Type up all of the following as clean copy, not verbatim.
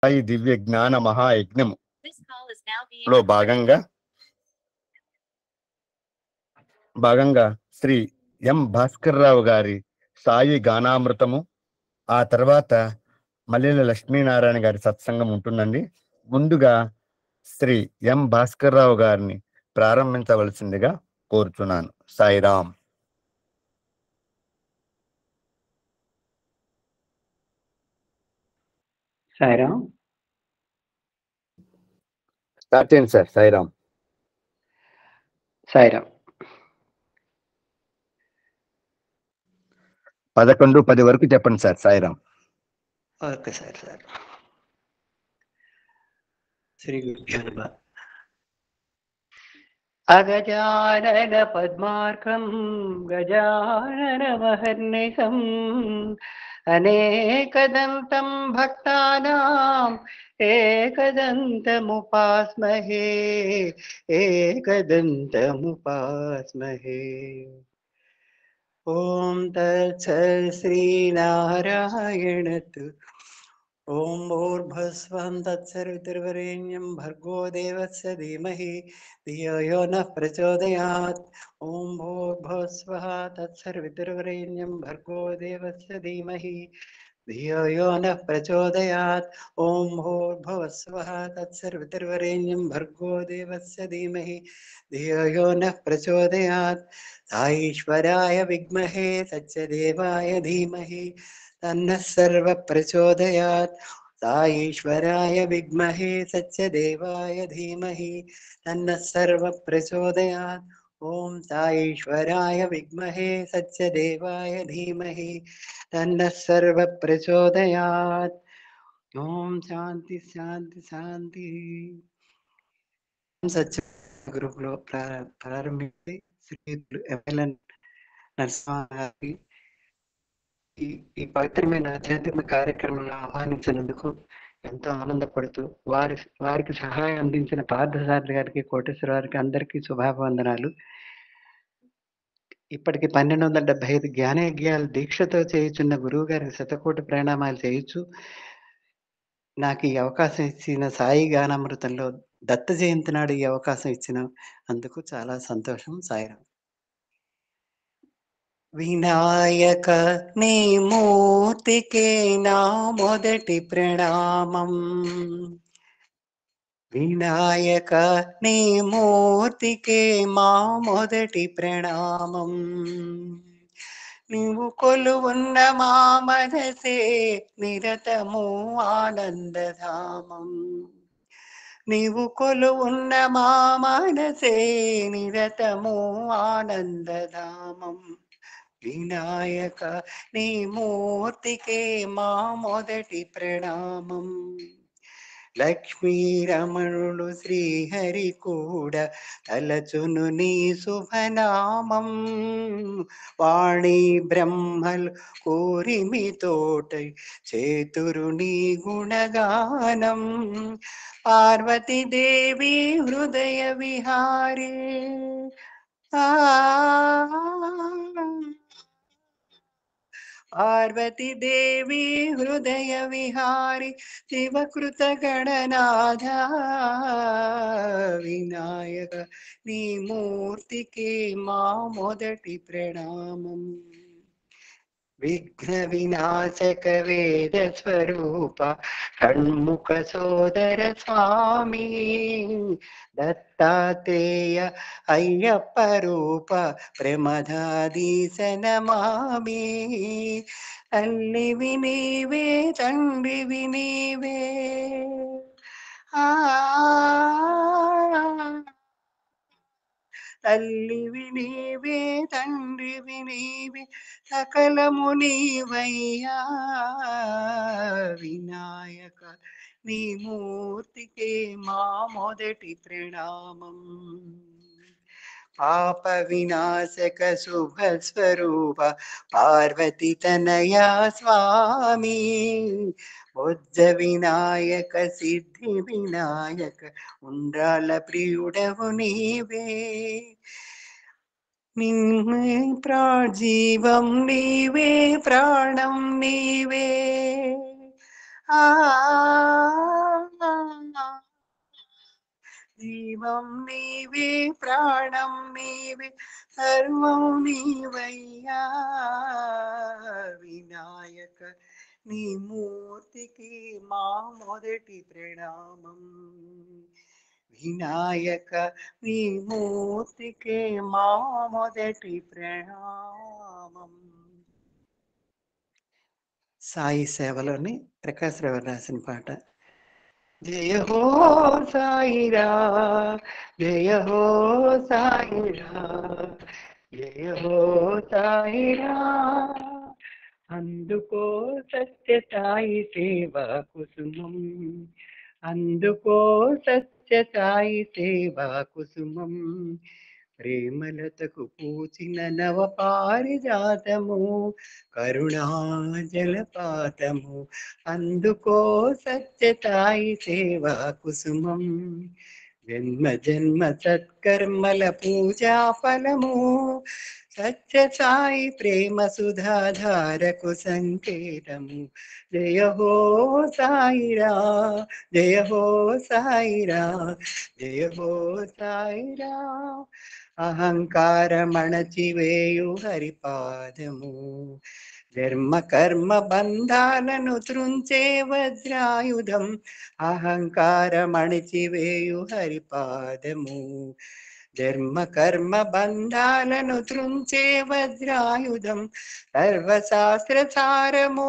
సాయి దివ్య జ్ఞాన మహాయజ్ఞములో భాగంగా శ్రీ ఎం భాస్కర్రావు గారి సాయి గానామృతము, ఆ తర్వాత మల్లెల లక్ష్మీనారాయణ గారి సత్సంగం ఉంటుందండి. ముందుగా శ్రీ ఎం భాస్కర్రావు గారిని ప్రారంభించవలసిందిగా కోరుచున్నాను. సాయిరాం. సాయిరాం. స్టార్ట్ చేయండి సార్. సాయిరాం. సాయిరాం. 11:10 వరకు చెప్పండి sir. Sairam. Okay sir. Shri గురుభ్యో నమః. అగజానన పద్మార్కం గజానన మహర్నిశం అనేకదంతం భక్తానాం ఏకదంతముపాస్మహే. ఓం తత్సత్ శ్రీనారాయణతు. ఓం భూర్భువస్సుః తత్సవితుర్వరేణ్యం భర్గో దేవస్య ధీమహి ధియో యో నః ప్రచోదయాత్. ఓం భూర్భువస్సుః తత్సవితుర్వరేణ్యం భర్గో దేవస్య ధీమహి ధియో యో నః ప్రచోదయాత్. ఓం భూర్భువస్సుః తత్సవితుర్వరేణ్యం భర్గో దేవస్య ధీమహి ధియో యో నః ప్రచోదయాత్. సాయీశ్వరాయ విద్మహే సత్యదేవాయ ధీమహి తన్నః సర్వ ప్రచోదయాత్. సాయీశ్వరాయ విద్మహే సత్యదేవాయ ధీమహి తన్నః సర్వ ప్రచోదయాత్. ఓం సాయీశ్వరాయ విద్మహే సత్యదేవాయ ధీమహి తన్నః సర్వ ప్రచోదయాత్. ఓం శాంతి శాంతి శాంతి. సత్య గ్రూప్లో ప్రారంభించి శ్రీ ఎమ్మెల్యన్ నరసింహారావు ఈ పవిత్రమైన ఆధ్యాత్మిక కార్యక్రమంలో ఆహ్వానించినందుకు ఎంతో ఆనందపడుతూ వారికి సహాయం అందించిన పార్థసారథి గారికి, కోటేశ్వర వారికి అందరికీ శుభాభివందనాలు. ఇప్పటికి 1275 జ్ఞానయజ్ఞాలు దీక్షతో చేయుచున్న గురువు గారికి శతకోటి ప్రణామాలు చేయొచ్చు. నాకు ఈ అవకాశం ఇచ్చిన సాయి గానామృతంలో దత్త జయంతి నాడు ఈ అవకాశం ఇచ్చిన అందుకు చాలా సంతోషం. సాయిరాం. వినాయక నీ మూర్తికే నా మొదటి ప్రణామం. వినాయక నీ మూర్తికే మా మొదటి ప్రణామం. నీవు కొలువున్న మా మనసే నిరతము ఆనందధామం. నీవు కొలువున్న మా మనసే నిరతము ఆనందధామం. వినాయక నీ మూర్తికే మా మొదటి ప్రణామం. లక్ష్మీ రమణుడు శ్రీహరి కూడా తలచును నీ శుభనామం. వాణి బ్రహ్మలు కోరిమి తోట చేతురు నీ గుణగానం. పార్వతీదేవి హృదయ విహారే పార్వతీదేవి హృదయ విహారి శివకృత గణనాథ. వినాయక నీ మూర్తికి మా మొదటి ప్రణామం. విఘ్న వినాశక వేద స్వరూప షణ్ముఖ సోదర స్వామి. దత్తాత్రేయ అయ్యప్ప రూప ప్రమదాధీశ నమామి. తల్లివి నీవే తండ్రివి నీవే. తల్లివి నీవే తండ్రివి నీవే సకలము నీవయ్యా. వినాయక నీ మూర్తికే మా మొదటి ప్రణామం. పాప వినాశక శుభ స్వరూప పార్వతి తనయా స్వామి. బుద్ధ వినాయక సిద్ధి వినాయక ఉండ్రాల ప్రియుడవు నీవే. జీవం నీవే ప్రాణం నీవే. ఆ జీవం నీవే, ప్రాణం నీవే, సర్వం నీవయ్యా వినాయక. నీ మూర్తికి మా మొదటి ప్రణామం. వినాయక, నీ మూర్తికి మా మొదటి ప్రణామం. సాయి సేవలోని ప్రకాశ్రావు రాసిన పాట. జయ హో సాయిరా, జయ హో సాయిరా, జయ హో సాయిరా. అందుకో సత్య సాయి సేవా కుసుమం, అందుకో సత్య సాయి సేవా కుసుమం. ప్రేమలతకు పూచిన నవ పారిజాతము, కరుణా జలపాతము. అందుకో సత్య సాయి సేవా కుసుమం. జన్మ జన్మ సత్కర్మల పూజా ఫలము, సత్య సాయి ప్రేమ సుధాధారకు సంకేతము. జయ హో సాయిరా, జయ హో సాయిరా, జయ హో సాయిరా. అహంకారమణచివేయు హరిపాదము, ధర్మ కర్మ బంధాలను త్రుంచే వజ్రాయుధం. అహంకారమణచివేయు హరిపాదము, ధర్మ కర్మ బంధాలను త్రుంచే వజ్రాయుధం. సర్వశాస్త్ర సారము,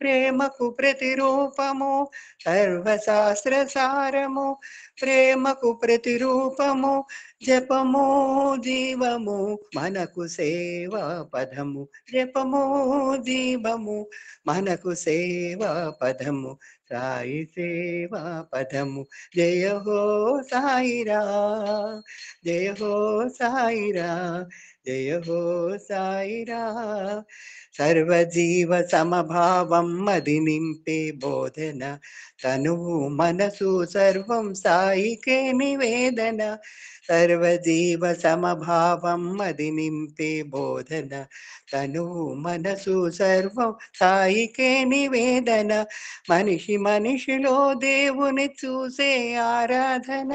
ప్రేమకు ప్రతిరూపము. సర్వశాస్త్ర సారము, ప్రేమకు ప్రతిరూపము. జపము జీవము, మనకు సేవా పదము. జపము జీవము, మనకు సేవా పదము. సాయి సేవా పదము. జయ హో సాయిరా, జయ హో సాయిరా, జయ హో సాయిరా. సర్వజీవ సమభావం మది నింపే బోధన, తనువు మనసు సర్వం సాయికే నివేదన. సర్వజీవ సమభావం మది నింపే బోధన, తనువు మనసు సర్వం సాయికే నివేదన. మనిషి మనిషిలో దేవుని చూసే ఆరాధన,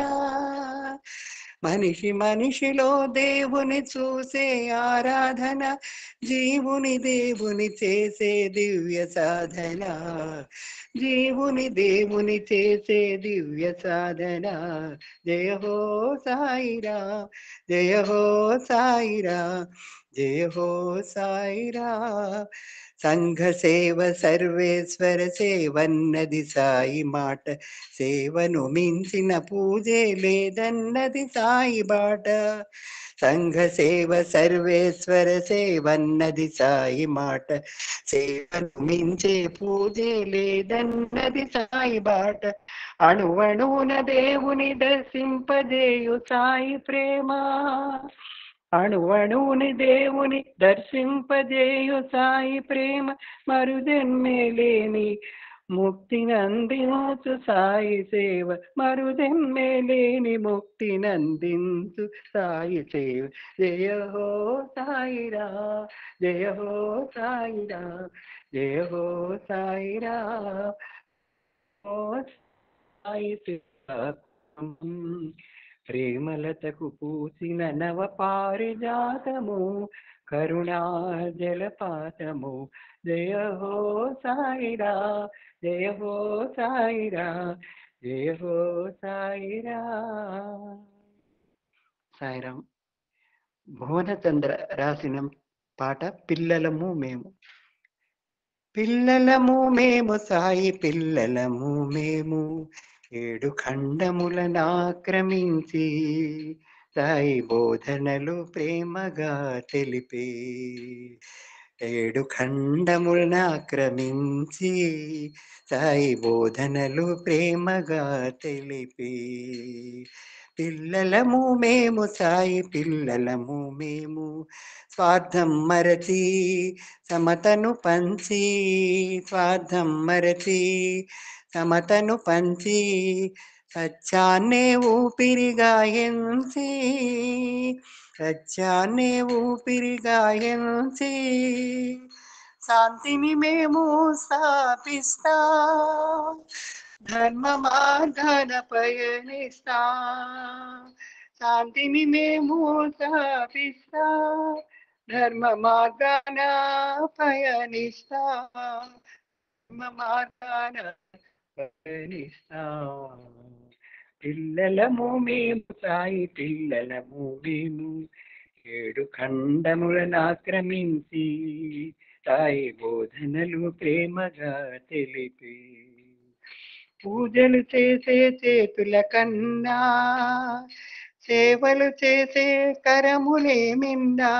మనిషి మనిషిలో దేవుని చూసే ఆరాధన. జీవుని దేవుని చేసే దివ్య సాధన, జీవుని దేవుని చేసే దివ్య సాధన. జయ హో సాయిరా, జయ హో సాయిరా, జయ హో సాయిరా. సంఘ సేవ సర్వేశ్వర సేవన్నది సాయి మాట, సేవను మించిన పూజే లేదన్నది సాయి బాట. సంఘ సేవ సర్వేశ్వర సేవన్నది సాయి మాట, సేవను మించే పూజే లేదన్నది సాయి బాట. అణువణువున దేవుని దర్శింపజేయు సాయి ప్రేమ, అణువణువుని దేవుని దర్శింపజేయు సాయి ప్రేమ. మరుజన్మే లేని ముక్తినందించు సాయి సేవ, మరుజన్మే లేని ముక్తినందించు సాయి సేవ. జయ హో సాయిరా, జయ హో సాయిరా, జయ హో సాయిరా. ఓ సాయి సేవ, ప్రేమలతకు పూసిన నవ పారిజాతము, కరుణా జలపాతము. జయ హో సాయిరా, జయ హో సాయిరా, జయ హో సాయిరా. సాయిరాం. భువనచంద్ర రాసిన పాట పిల్లలము మేము. పిల్లలము మేము సాయి పిల్లలము మేము, ఏడు ఖండములను ఆక్రమించి సాయి బోధనలు ప్రేమగా తెలిపే. ఏడు ఖండములను ఆక్రమించి సాయి బోధనలు ప్రేమగా తెలిపే. పిల్లలము మేము సాయి పిల్లలము మేము, స్వార్థం మరచి సమతను పంచి, స్వార్థం మరచి సమతను పంచి, సత్యాన్నే ఊపిరిగా ఎంచి, సత్యాన్నే ఊపిరిగా ఎంచి, శాంతిని మేము స్థాపిస్తా, ధర్మ మార్గాన పయనిస్తా. శాంతిని మేము స్థాపిస్తా, ధర్మ మార్గాన పయనిస్తా, ధర్మ మార్గాన పయనిస్తా. పిల్లలము మేము సాయి పిల్లలము మేము, 7 ఖండములను ఆక్రమించి సాయి బోధనలు ప్రేమగా తెలిపి, పూజలు చేసే చేతుల కన్నా సేవలు చేసే కరములే మిన్నా,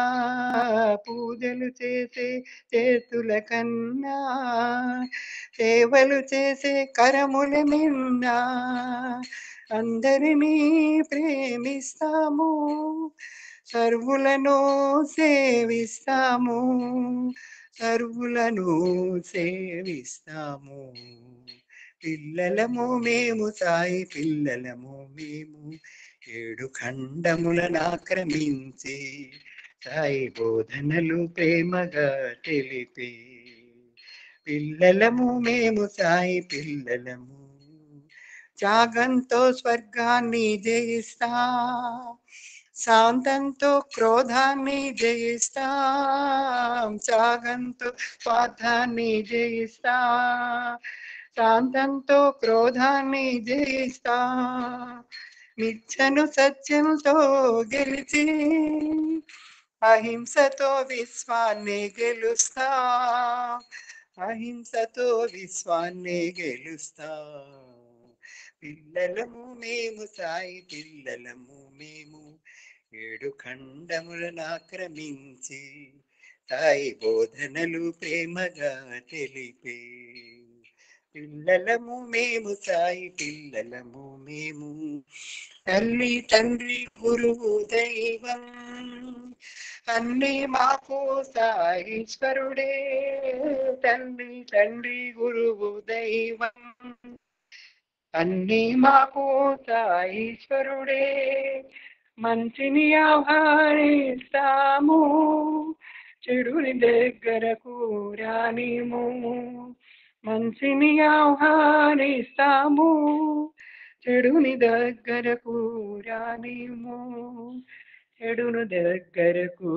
పూజలు చేసే చేతుల కన్నా సేవలు చేసే కరములే మిన్నా. అందరినీ ప్రేమిస్తాము, సర్వులను సేవిస్తాము, సర్వులను సేవిస్తాము. పిల్లలము మేము సాయి పిల్లలము మేము, 7 ఖండములను ఆక్రమించి సాయి బోధనలు ప్రేమగా తెలిపి, పిల్లలము మేము సాయి పిల్లలము. త్యాగంతో స్వర్గాన్ని జయిస్తా, శాంతంతో క్రోధాన్ని జయిస్తాం. త్యాగంతో స్వార్థాన్ని జయిస్తా, శాంతంతో క్రోధాన్ని జయిస్తా. నిత్యను సత్యంతో గెలిచి అహింసతో విశ్వాన్ని గెలుస్తా, అహింసతో విశ్వాన్ని గెలుస్తా. పిల్లలము మేము సాయి పిల్లలము మేము, 7 ఖండములను ఆక్రమించి సాయి బోధనలు ప్రేమగా తెలిపే, పిల్లలము మేము సాయి పిల్లలము మేము. తల్లి తండ్రి గురువు దైవం అన్ని మాకు సాయీశ్వరుడే, తల్లి తండ్రి గురువు దైవం అన్ని మాకు సాయీశ్వరుడే. మంచిని ఆహ్వానిస్తాము, చెడుని దగ్గరకు రానిము. మంచిని ఆహ్వానిస్తాము, చెడుని దగ్గరకు రానిము, చెడును దగ్గరకు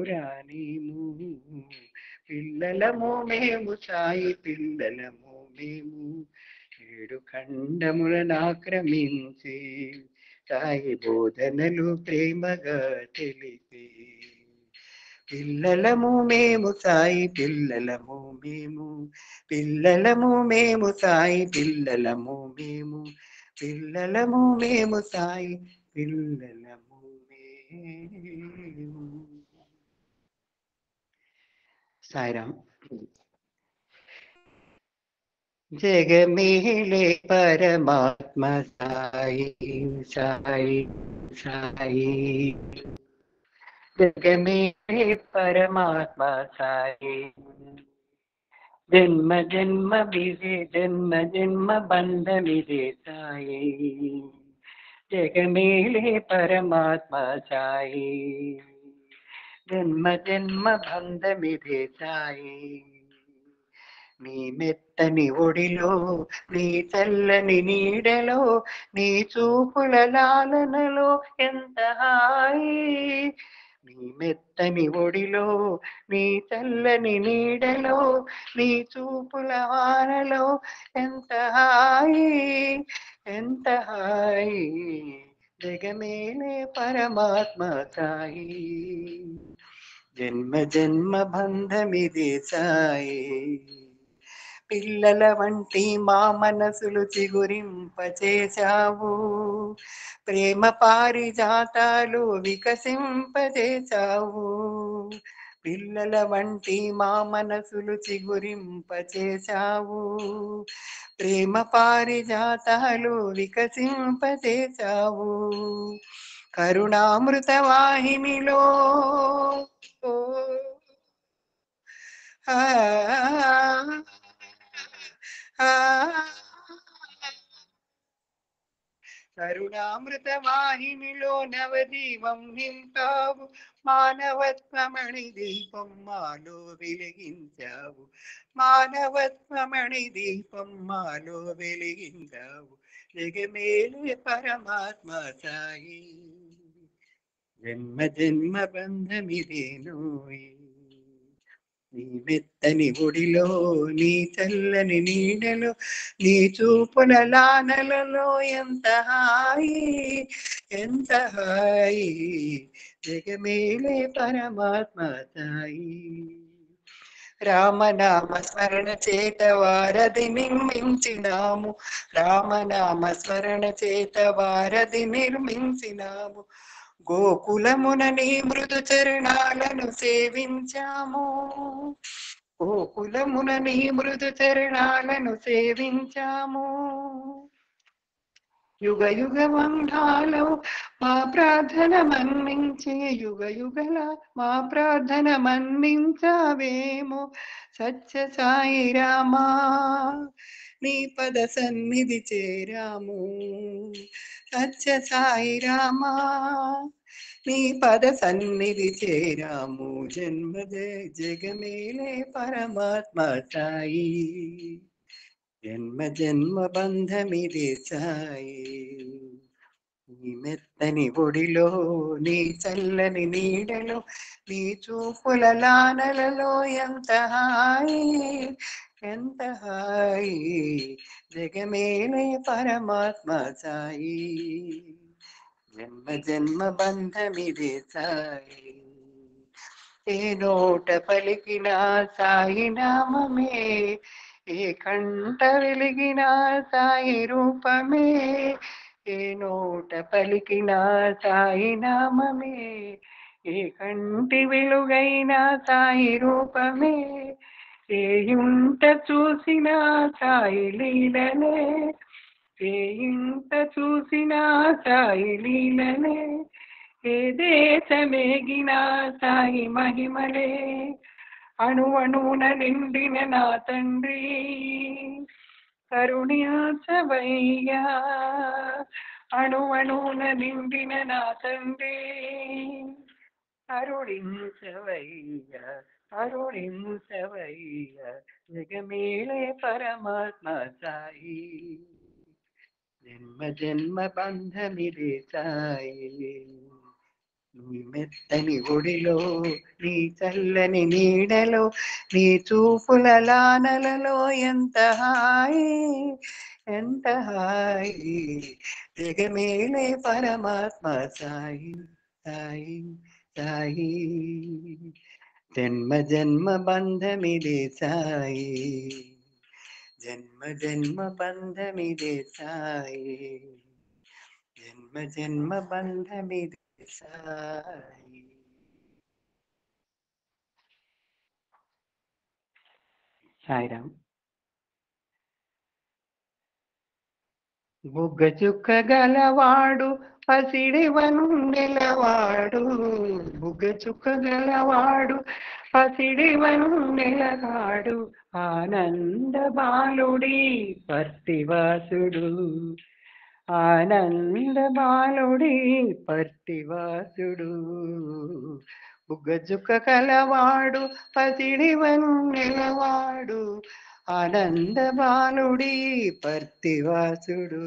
రానిము. పిల్లలము మేము సాయి పిల్లలము మేము, 7 ఖండములను ఆక్రమించి సాయి బోధనలు ప్రేమగా తెలిపి, పిల్లలము మేము సాయి పిల్లలము మేము, పిల్లలము మేము సాయి పిల్లలము మేము, పిల్లలము మేము సాయి పిల్లలము మేము. సాయిరామ్. జగమేలే పరమాత్మ సాయి సాయి సాయి, జగమేలే పరమాత్మ సాయి. జన్మ జన్మ విధి జన్మ జన్మ బంధమిదే సాయి, జగమేలే పరమాత్మ సాయి. జన్మ జన్మ బంధమిదే సాయి. నీ మెత్తని ఒడిలో నీ చల్లని నీడలో నీ చూపుల లాలనలో ఎంత హాయి. నీ మెత్తని ఒడిలో నీ చల్లని నీడలో నీ చూపుల వానలో ఎంత హాయి, ఎంత హాయి. జగమేలే పరమాత్మ సాయి, జన్మ జన్మ బంధమిదే సాయి. పిల్లల వంటి మా మనసులు చిగురింపచేశావు, ప్రేమ పారిజాతాలు వికసింపచేశావు. పిల్లల వంటి మా మనసులు చిగురింపచేశావు, ప్రేమ పారిజాతాలు వికసింపచేశావు. కరుణామృత వాహినిలో కరుణామృత వాహినిలో నవదీపం నింపావు, మానవత్వమణి దీపం మాలో వెలిగించావు, మానవత్వమణి దీపం మాలో వెలిగించావు, జగమేలు పరమాత్మ సాయి. జన్మ జన్మ బంధమిదేనోయ్, నీ మెత్తని ఒడిలో, నీ చల్లని నీడలో, నీ చూపుల లానలలో ఎంత హాయి, ఎంత హాయి, జగమేలే పరమాత్మ సాయి. రామనామ స్మరణ చేత వారధి నిర్మించినాము, రామనామ స్మరణ చేత వారధి నిర్మించినాము, గోకులమున నీ మృదు చరణాలను సేవించాము, గోకులమున నీ మృదు చరణాలను సేవించాము. యుగ యుగ వందాలు మా ప్రార్థన మన్నించి, యుగ యుగల మా ప్రార్థన మన్నించావేమో సత్య సాయి రామా. నీ పద సన్నిధి చేరాము సత్య సాయి రామా, నీ పద సన్నిధి చేరాము, జన్మ జగమేలే పరమాత్మ సాయి. జన్మ జన్మ బంధమిదే సాయి, నీ మెత్తని ఒడిలో, నీ చల్లని నీడలో, నీ చూపుల లానలలో ఎంత హాయి, ఎంత హాయి, జగమేలే పరమాత్మ సాయి. జన్మ జన్మ బంధమిదే సాయి. ఏ నోట పలికిన సాయి నామమే, ఏ కంట వెలిగిన సాయి రూపమే, ఏ నోట పలికిన సాయి నామమే, ఏ కంటి వెలుగైన సాయి రూపమే, ఏ ఇంట చూసిన సాయి లీలనే, ఏ ఇంట చూసిన సాయి లీలనే, ఏ దేశమేగిన సాయి మహిమలే, అణువణువున నిండిన నా తండ్రి కరుణించవయ్యా, అణువణువున నిండిన నా తండ్రి కరుణించవయ్యా, కరుణించవయ్యా, జగమేలే పరమాత్మ సాయి. జన్మ జన్మ బంధమిదే సాయి, నీ మెత్తని ఒడిలో, నీ చల్లని నీడలో, నీ చూపుల లానలలో ఎంత హాయి, ఎంత హాయి, జగమేలే పరమాత్మ సాయి, సాయి, సాయి. జన్మ జన్మ బంధమిదే సాయి, జన్మ జన్మ బంధమిదే సాయి, జన్మ జన్మ బంధమిదే సాయి. సాయిరామ్. బుగ్గ చుక్క గలవాడు పసిడివను నెలవాడు, బుగ్గ చుక్క గలవాడు పసిడివను నెలవాడు, ఆనంద బాలుడి పర్తివాసుడు, ఆనంద బాలుడి పర్తివాసుడు, బుగ్గ చుక్క కలవాడు పసిడివను నెలవాడు, ఆనంద బాలుడి పర్తివాసుడు,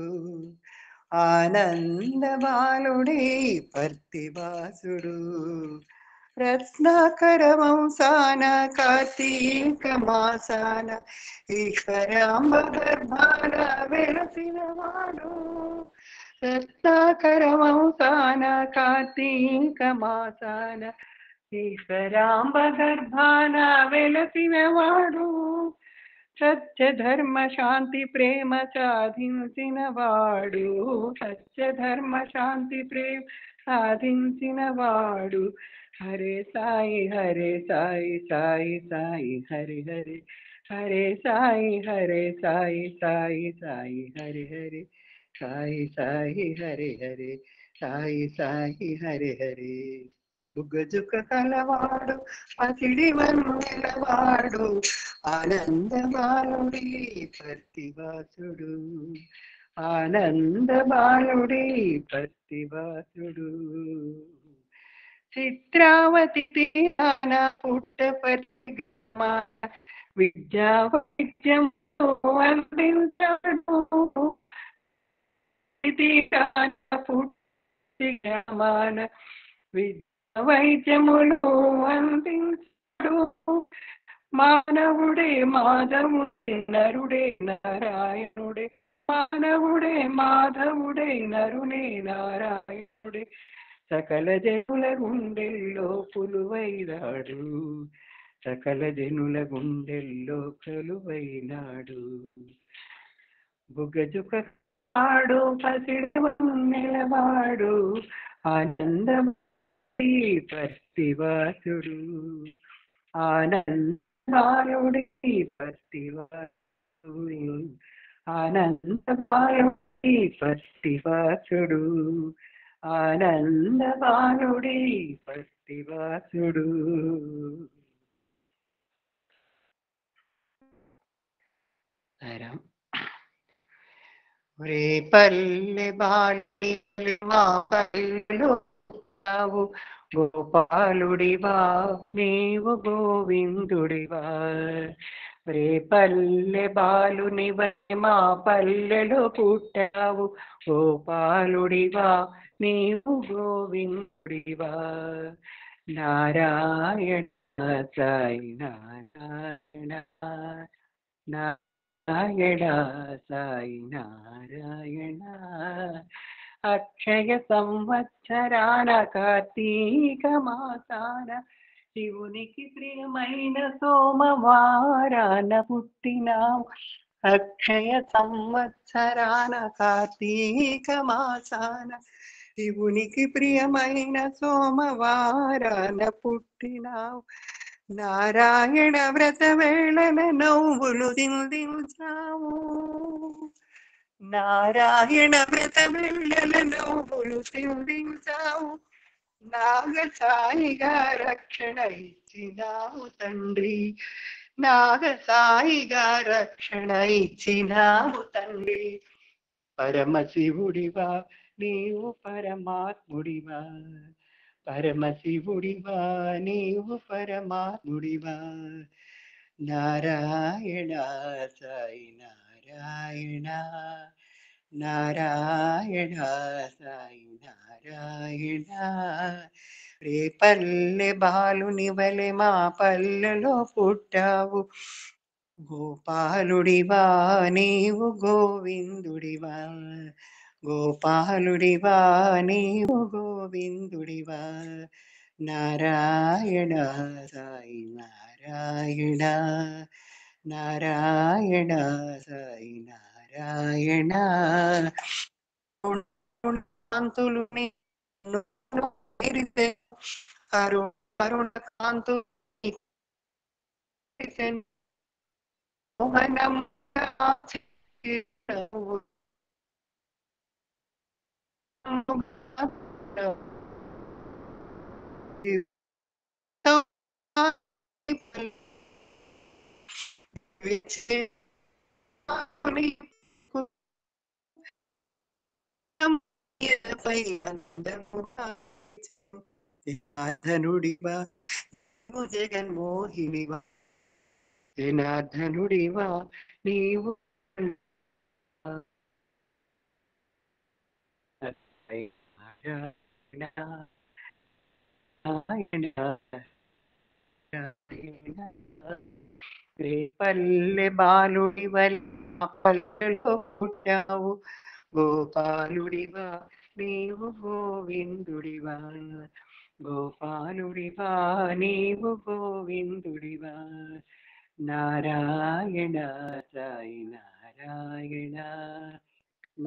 ఆనంద బాలుడి పర్తివాసుడు, రత్నాకర వంశాన కార్తీక మాసాన ఈశ్వరాంబ గర్భాన వెలసినవాడు, రత్నాకర వంశాన కార్తీక మాసాన ఈశ్వరాంబ గర్భాన వెలసినవాడు, సత్య ధర్మ శాంతి ప్రేమ సాధించిన వాడు, సత్య ధర్మ శాంతి ప్రేమ సాధించిన వాడు, హరే సాయి హరే సాయి, సాయి సాయి హరి హరి, హరే సాయి హరే సాయి, సాయి సాయి హరి హరి, సాయి సాయి హరి హరి, సాయి సాయి హరి హరి. బుగ్గ చుక్క కలవాడు పసిడివను నెలవాడు, ఆనంద బాలుడి పర్తివాసుడు, ఆనంద బాలుడి పత్తివాసుడు చిత్రావతి తీరాన పుట్టపర్తి విద్యా వైద్యం అందించాడు తీరాన పుట్టి గ్రామాన విద్యా వైద్యములు అందించాడు మానవుడే మాధవుడే నరుడే నారాయణుడే మానవుడే మాధవుడే నరునే నారాయణుడే సకల జనుల గుండెల్లో పులువైనాడు సకల జనుల గుండెల్లో కొలువైనాడు బుగ్గజుక ఆడు పసిడవాడు ఆనందమీ పత్తివాసుడు ఆనందమాయుడి పత్తివాసుడు ఆనందమాయుడి పత్తివాసుడు ఆనందమాయుడి పత్తివాసుడు రే పల్లె బాలి మా పల్లెలో గోపాలుడివా నీవు గోవిందుడివా రే పల్లె బాలునివై మా పల్లెలో పుట్టావు గోపాలుడివా నీవు గోవిందుడివా నారాయణ సాయి నారాయణ నారాయణ సాయి నారాయణ అక్షయ సంవత్సరాన కార్తీక మాసాన శివునికి ప్రియమైన సోమవారాన పుట్టినావు అక్షయ సంవత్సరాన కార్తీక మాసాన శివునికి ప్రియమైన సోమవారాన పుట్టినావు నారాయణ వ్రత వేళన నవ్వులు దిందించావు నారాయణ వ్రత వేళన నవ్వులు దిందించావు నాగసాయిగా రక్షణ ఇచ్చినావు తండ్రి నాగసాయిగా రక్షణ ఇచ్చినావు తండ్రి పరమశివుడివా నీవు పరమాత్ముడివా పరమశివుడివా నీవు పరమాత్ముడివా నారాయణ సాయి నారాయణ నారాయణ సాయి నారాయణ రే పల్లె బాలుని వలె మా పల్లెలో పుట్టావు గోపాలుడివా నీవు గోవిందుడివా గోపాలుడివా నీవు గోవిందుడివా నారాయణ సాయి నారాయణ నారాయణ సాయి నారాయణ కాంతులు అరుణ కాంతులు మోహనం జనార్దనుడివా జగన్మోహినివా జనార్దనుడివా నీవు రే పల్లె బాలుడి వల్ల పల్లెలో పుట్టావు గోపాలుడివా నీవు గోవిందుడివా గోపాలుడివా నీవు గోవిందుడివా నారాయణ సాయి నారాయణ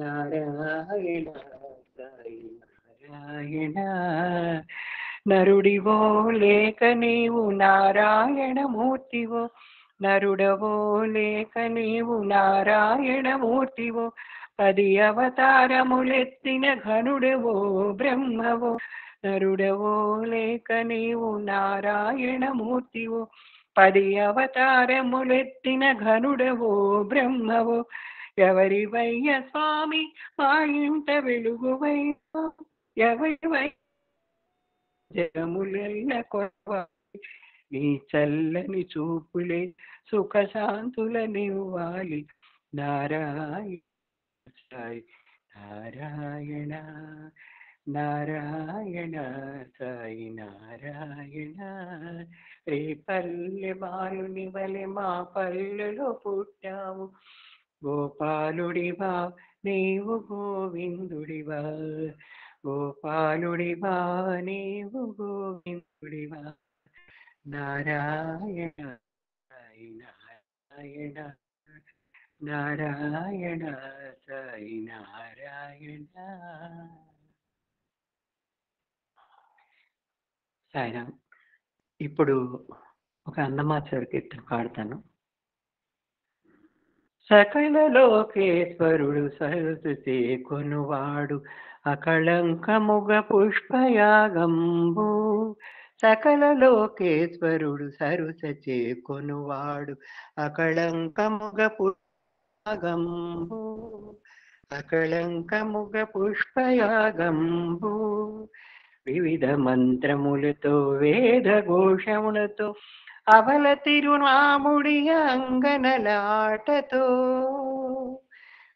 నారాయణ సాయి నారాయణ నరుడివో లేక నీవు నారాయణ మూర్తివో నరుడవో లేక నీవు నారాయణ మూర్తివో 10 అవతారములెత్తిన ఘనుడవో బ్రహ్మవో నరుడవో లేక నీవు నారాయణ మూర్తివో 10 అవతారములెత్తిన ఘనుడవో బ్రహ్మవో ఎవరివయ్య స్వామి మా ఇంట వెలుగువైనా, ఎవరివై జగములైన కొరవ నీ చల్లని చూపులే సుఖశాంతులనివ్వాలి. నారాయణ సాయి నారాయణ, నారాయణ సాయి నారాయణ. రేపల్లె బాలుని వలె మా పల్లెలో పుట్టావు, గోపాలుడివా నీవు గోవిందుడివా, గోపాలుడివా నీవు గోవిందుడివా. నారాయణ సాయి నారాయణ, నారాయణ సాయి నారాయణ. సాయిరామ్. ఇప్పుడు ఒక అన్నమాచార్య కీర్తన పాడతాను. సకల లోకేశ్వరుడు సరస్వతి కొనువాడు అకళంకముగ పుష్పయాగంబు, సకల లోకేశ్వరుడు సరస్వతి కొనువాడు అకళంకముగ పుష్పయాగంబు, అకళంకముగ పుష్పయాగంబు. వివిధ మంత్రములతో వేద ఘోషములతో అవల తిరునాముడి అంగనలాటతో,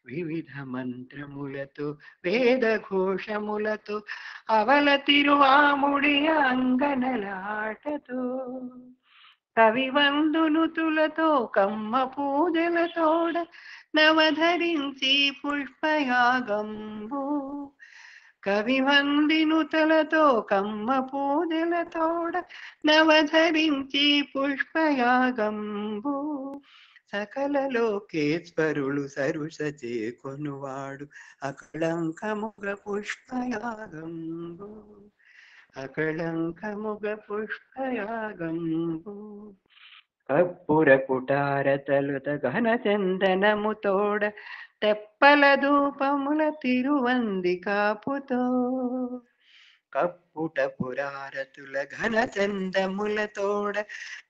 వివిధ మంత్రములతో వేద ఘోషములతో అవల తిరువాముడి అంగనలాటతో, కవివందునుతులతో కమ్మ పూజలతోడ నవధరించి పుష్పయాగంబు, కవివందినుతలతో కమ్మ పూజలతోడ నవధరించి పుష్పయాగంబు. సకల లోకేశ్వరులు సరుసచే కొనువాడు అకళంకముగ పుష్పయాగంబు, అకళంకముగ పుష్పయాగంబు. కర్పూర కుటారతలుత ఘన చందనముతోడ తెప్పల ధూపముల తిరువంది కాపుతో, కప్పుట పురారతుల ఘన చందములతోడ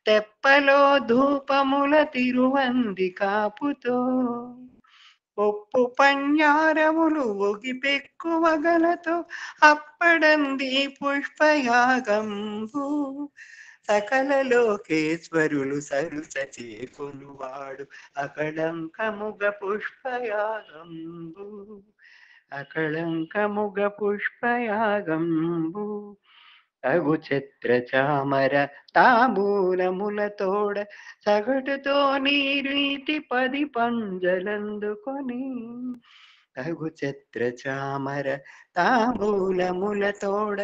తెప్పలో ధూపముల తిరువంది కాపుతో, ఒప్పు పణ్యారములు ఒగి పెక్కువగలతో అప్పడంది పుష్పయాగంబు. సకల లోకేశ్వరులు సరుసచే కొనువాడు అకళంకముగ పుష్పయాగంబు, అకళంకముగ పుష్పయాగంబు. అగు ఛత్ర చామర తాంబూలములతోడ సగటుతో నీరీతి 10 పంజలందుకొని, అగు ఛత్ర చామర తాంబూలములతోడ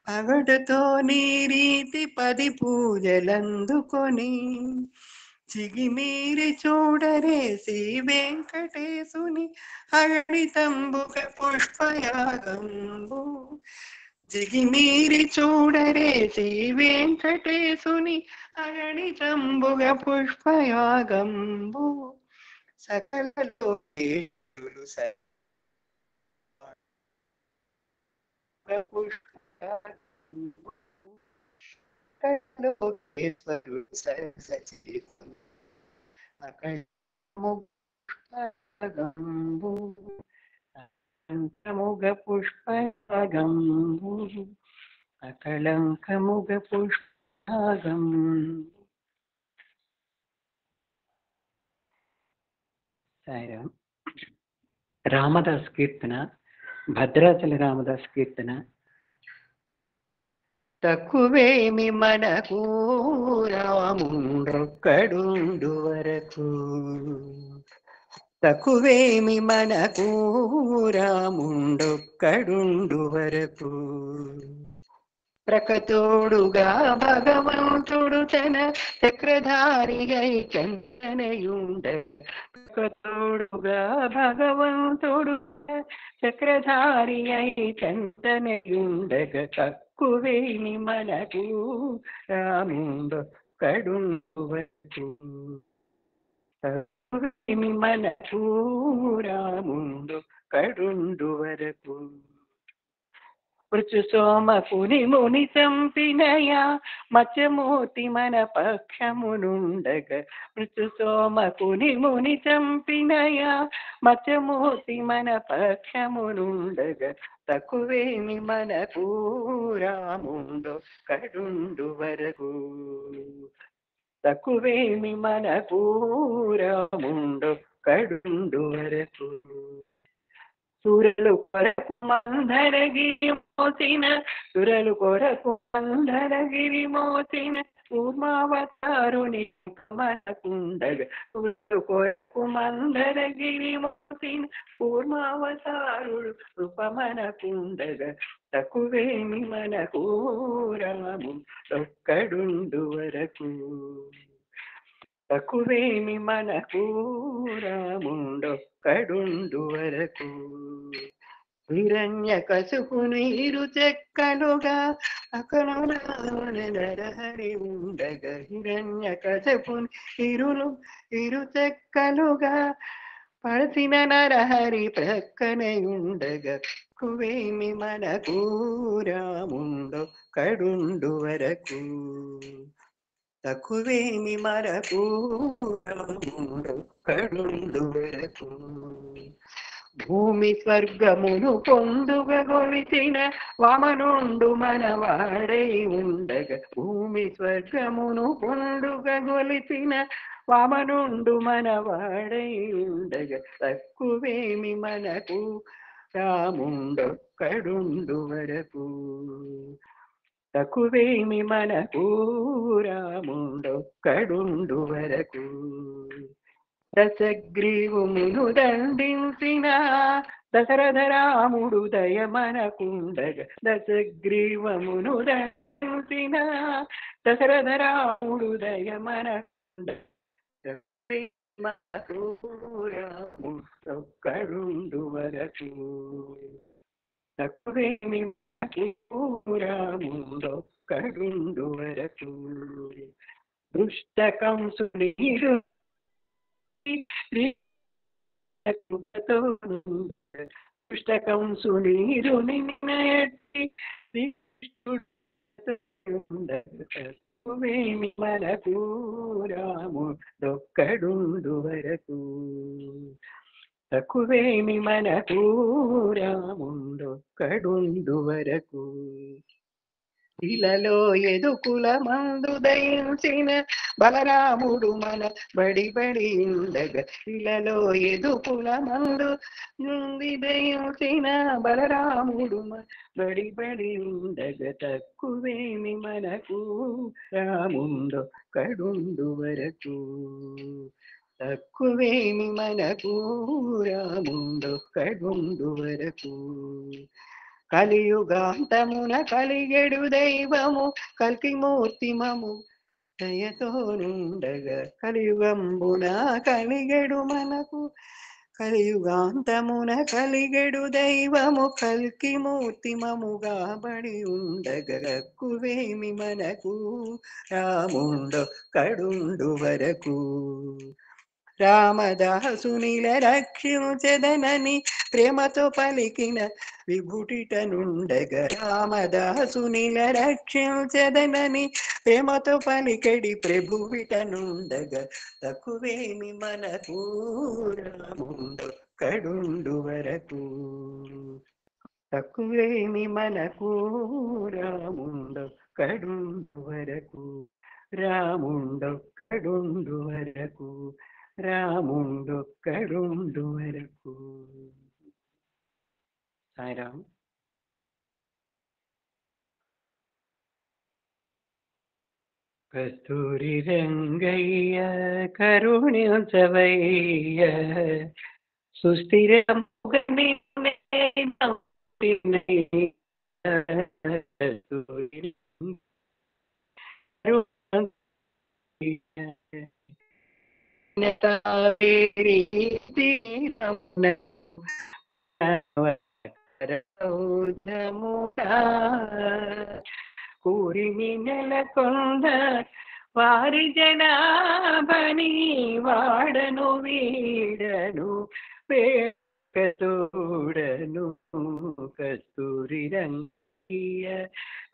పగటుతో నీరీతి 10 పూజలందుకొని, చిగిమీరి చూడరే శ్రీ వెంకటేశుని అగణితంబుగ పుష్పయాగంబు, జిగిమీరి చూడరే శ్రీ వెంకటేశుని అగణితంబుగ పుష్పయాగంబు. సకల లోకేశ్వరులు పుష్పయాగంబు, సకల లోకేశ్వరులు సరసచే పుష్పయాగంబు, అకళంకముగ పుష్పయాగంబు, అకళంకముగ పుష్పయాగంబు. సాయిరామ్. రామదాస్ కీర్తన, భద్రాచల రామదాస్ కీర్తన. తక్కువేమి మనకు రాముండొక్కడుండు వరకు, తక్కువేమి మనకు రాముండొక్కడుండు వరకు, ప్రకతోడుగా భగవంతుడు తన చక్రధారిగై చందనయుండ, ప్రకతోడుగా భగవంతుడు చక్రధారి అయి చందనయుండగ, తక్కువేమి మనకు రాముండొక్కడుండు వరకు, తక్కువేమి మనకు రాముండొక్కడుండు వరకు. మృత్యు సోమకుని ముని చంపినయా మత్స్యమూర్తి మన పక్షమునుండగ. మృత్యు సోమకుని ముని చంపినయా మత్స్యమూర్తి మన పక్షమునుండగ. తక్కువేమి మనకు రాముండో కడుండు వరకు. తక్కువేమి మనకు రాముండో కడుండు వరకు. సురలు కొరకు మందరగిరి మోసిన సురలు కొరకు మందరగిరి మోసిన కూర్మావతారుని మనకుండగ. సురలు కొరకు మందరగిరి మోసిన కూర్మావతారుడు కృపమనకుండగ. తక్కువేమి మనకు రాము ఒక్కడుండు వరకు. తక్కువేమి మనకు రాముండొక్కడుండు వరకు. హిరణ్యకశిపుని ఇరు చెక్కలుగా నరహరి ఉండగ. హిరణ్యకశిపుని ఇరు చెక్కలుగా పడిసిన నరహరి ప్రక్కనే ఉండగ. తక్కువేమి మనకు రాముండొక్కడుండు వరకు. తక్కువేమి మరకు కడుండు వరకు. భూమి స్వర్గమును పొందుగ గొలిచిన వామనుండు మనవాడై ఉండగ. భూమి స్వర్గమును పొందుగ గొలిచిన వామనుండు మనవాడై ఉండగ. తక్కువేమి మనకు రాముండొక్కడుండు వరకు. తక్కువేమి మనకు రాముండొక్కడుండు వరకు. దశగ్రీవుమును దండించిన దశరథ రాముడు దయమనకుండగ. దశగ్రీవమును దండించిన దశరథ రాముడు దయమనకుండగ. మనకు రాముండొక్కడుండు వరకు. తక్కువేమి రాముండొక్కడుండు వరకు. దుష్ట కంసుని దుష్ట కంసుని తక్కువేమి మనకు రాముండొక్కడుండు వరకు. తక్కువేమి మనకు రాముండొక్కడుండు వరకు. ఇలలో ఎదుకుల మందు దయించిన బలరాముడు మన బడి బడి ఉండగ. ఇలలో ఎదుకుల మందు దయించిన బలరాముడు మన బడి బడి ఉండగ. తక్కువేమి మనకు రాముండొక్కడుండు వరకు. తక్కువేమి మనకు రాముండొక్కడుండు వరకు. కలియుగాంతమున కలిగెడు దైవము కల్కిమూర్తి మము దయతోనుండగ. కలియుగంబున కలిగెడు మనకు కలియుగాంతమున కలిగెడు దైవము కల్కిమూర్తి మముగా బడి ఉండగ. తక్కువేమి మనకు రాముండొక్కడుండు వరకు. రామదాసునిల రక్షించెదనని ప్రేమతో పలికిన విభుటిటనుండగ. రామదాసునిల రక్షించెదనని ప్రేమతో పలికెడి ప్రభువిటనుండగ. తక్కువేమి మనకు రాముండొక్కడుండు వరకు. తక్కువేమి మనకు రాముండొక్కడుండు వరకు. రాముండొక్కడుండు వరకు. రాముండొక్కడుండు వరకు. సాయిరామ్. కస్తూరి రంగయ్య కరుణించవయ్య సుస్థిరముగని కూరిమి నెలకొండ వారి జనాభని వాడను వీడను పేకతోడను కస్తూరి రంగ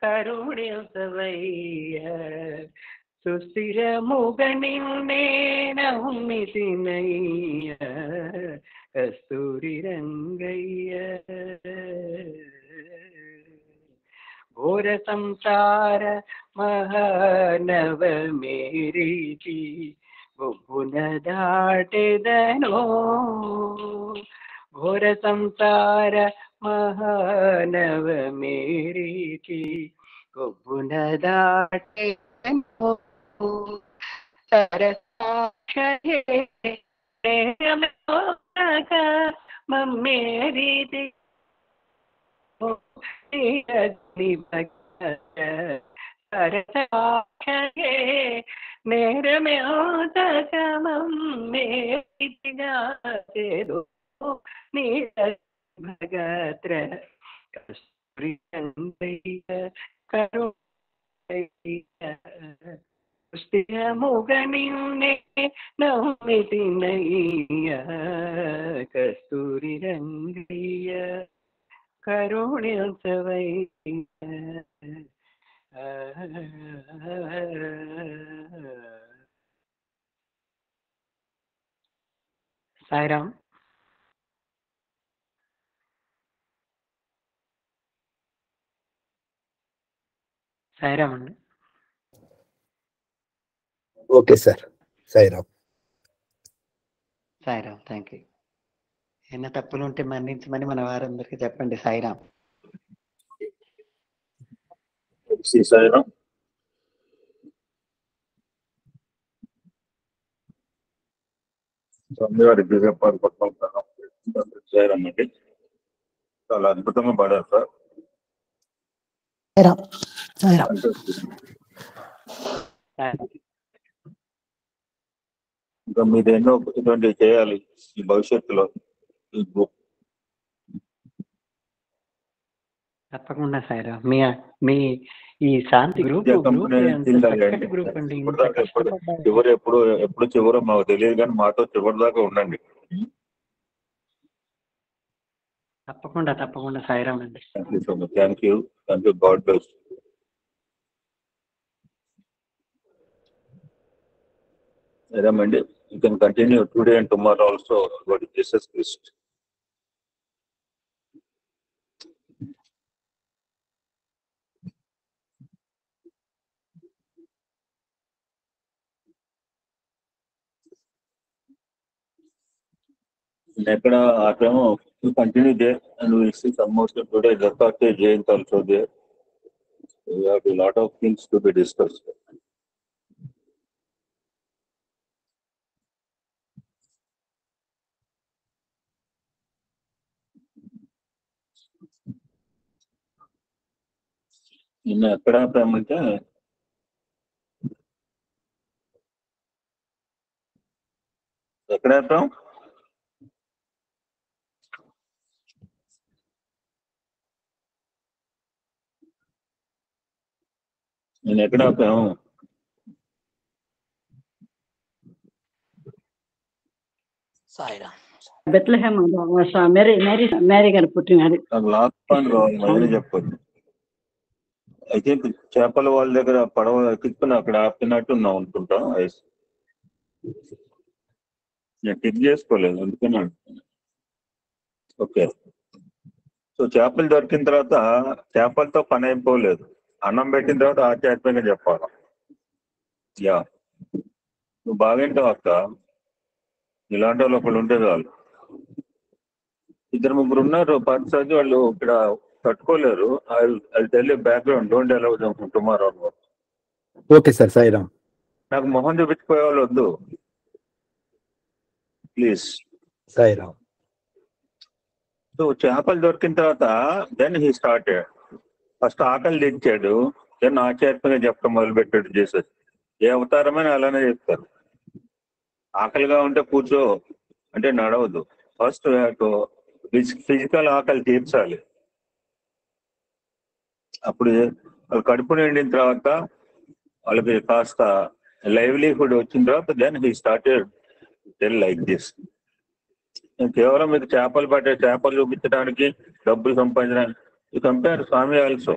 కరుణించవయ్య సుస్థిరముగని నమ్మితినయ్య కస్తూరి రంగయ్య ఘోర సంసార మహానవ మేరీచి బొబ్బున దాటెదనో ఘోర సంసార మహానవ మేరీచి బొబ్బున దాటెదనో సరసాక్షరే మమ్మేరీతి సరసాక్షరే నేరమేదో భగత్ర కరుణిముగని నమ్మితి నయ్య కస్తూరి రంగయ్య కరుణించవయ్య సాయిరామ్. సాయిరామ్ అండి. Okay sir, Sairam. Sairam, thank you. ఏమైనా తప్పులు ఉంటే మన్నించమని మన వారందరికీ చెప్పండి. సాయిరామ్. సాయిరామ్. స్వామివారి సాయిరామ్ అండి. చాలా అద్భుతంగా పాడారు సార్. ఇంకా మీరు ఎన్నో ఇటువంటివి చేయాలి ఈ భవిష్యత్తులో. తప్పకుండా సాయిరామ్. మీ ఈ శాంతి గ్రూప్ గ్రూప్ అండి. చివరి ఎప్పుడు చివరో మాకు తెలియదు, కానీ మాతో చివరి దాకా ఉండండి. తప్పకుండా సాయిరామ్ అండి. Thank you. God bless. సాయిరామండి. You can continue today and tomorrow also about Jesus Christ. ఎక్కడ ఆటేమో continue there and will see some more today Dattatreya Jayanti also there. We have a lot of things to be discussed. నిన్న ఎక్కడ ఆపామంటే ఎక్కడ ఆపాం? నేను ఎక్కడ ఆపాము? Bethlehem Mary గారు పుట్టినారు. నాకు last point కావాలి, మళ్ళీ చెప్పండి. అయితే చేపల వాళ్ళ దగ్గర పడవ తిప్పుని అక్కడ ఆపినట్టు ఉన్నాం అనుకుంటాం. నేను టిక్ చేసుకోలేదు, అందుకని అంటున్నాను. ఓకే. సో చేపలు దొరికిన తర్వాత చేపలతో పని అయిపోలేదు. అన్నం పెట్టిన తర్వాత ఆధ్యాత్మికంగా చెప్పాలి. యా, నువ్వు బాగేంటావు అక్క. ఇలాంటి వాళ్ళు ఒకళ్ళు ఉంటే చాలు. 2-3 ఉన్నారు పార్టీసారి, వాళ్ళు ఇక్కడ తట్టుకోలేరు. I tell you background, don't allow them tomorrow. Okay sir, Sairam. నాకు మొహం చూపించిపోయే వాళ్ళు వద్దు ప్లీజ్. సాయిరామ్. సో చేపలు దొరికిన తర్వాత దెన్ హీ స్టార్టెడ్. ఫస్ట్ ఆకలి తెచ్చాడు, దెన్ ఆధ్యాత్మికంగా చెప్పడం మొదలుపెట్టాడు. జీసస్ ఏ అవతారమైనా అలానే చెప్తారు. ఆకలిగా ఉంటే కూర్చో అంటే నడవదు. ఫస్ట్ ఫిజికల్ ఆకలి తీర్చాలి. అప్పుడు వాళ్ళు కడుపు నిండిన తర్వాత వాళ్ళకి కాస్త లైవ్లీహుడ్ వచ్చిన తర్వాత then he started tell like this. కేవలం మీకు చేపలు చూపించడానికి, డబ్బులు సంపాదించడానికి యు కంపేర్ స్వామి ఆల్సో.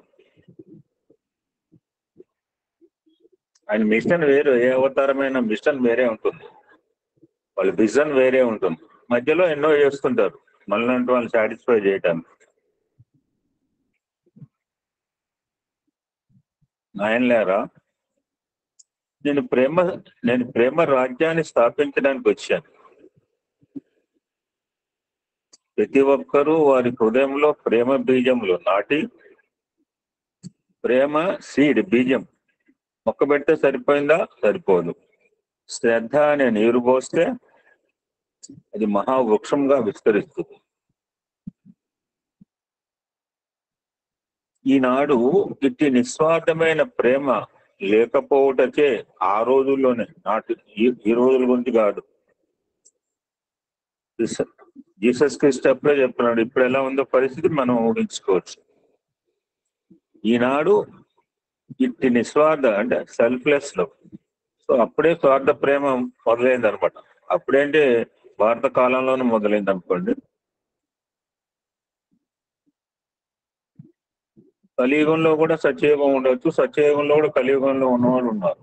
ఆయన మిషన్ వేరు, ఏ అవతారమైన మిషన్ వేరే ఉంటుంది, వాళ్ళ విజన్ వేరే ఉంటుంది. మధ్యలో ఎన్నో చేస్తుంటారు మనలాంటి వాళ్ళు సాటిస్ఫై చేయటానికి. ఆయన లేరా, నేను ప్రేమ రాజ్యాన్ని స్థాపించడానికి వచ్చాను. ప్రతి ఒక్కరూ వారి హృదయంలో ప్రేమ బీజములు నాటి, ప్రేమ సీడ్ బీజం మొక్క పెడితే సరిపోయిందా? సరిపోదు. శ్రద్ధ అనే నీరు పోస్తే అది మహావృక్షంగా విస్తరిస్తుంది. ఈనాడు ఇట్టి నిస్వార్థమైన ప్రేమ లేకపోవటచే ఆ రోజుల్లోనే, నాటి ఈ రోజుల గురించి కాదు, జీసస్ క్రీస్తు అప్పుడే చెప్తున్నాడు. ఇప్పుడు ఎలా ఉందో పరిస్థితి మనం ఊహించుకోవచ్చు. ఈనాడు ఇట్టి నిస్వార్థ అంటే సెల్ఫ్లెస్ లో, సో అప్పుడే స్వార్థ ప్రేమ మొదలైంది అనమాట. అప్పుడేంటే భారత కాలంలోనే మొదలైంది అనుకోండి. కలియుగంలో కూడా సత్యయుగం ఉండొచ్చు, సత్యయుగంలో కూడా కలియుగంలో ఉన్నవాళ్ళు ఉన్నారు.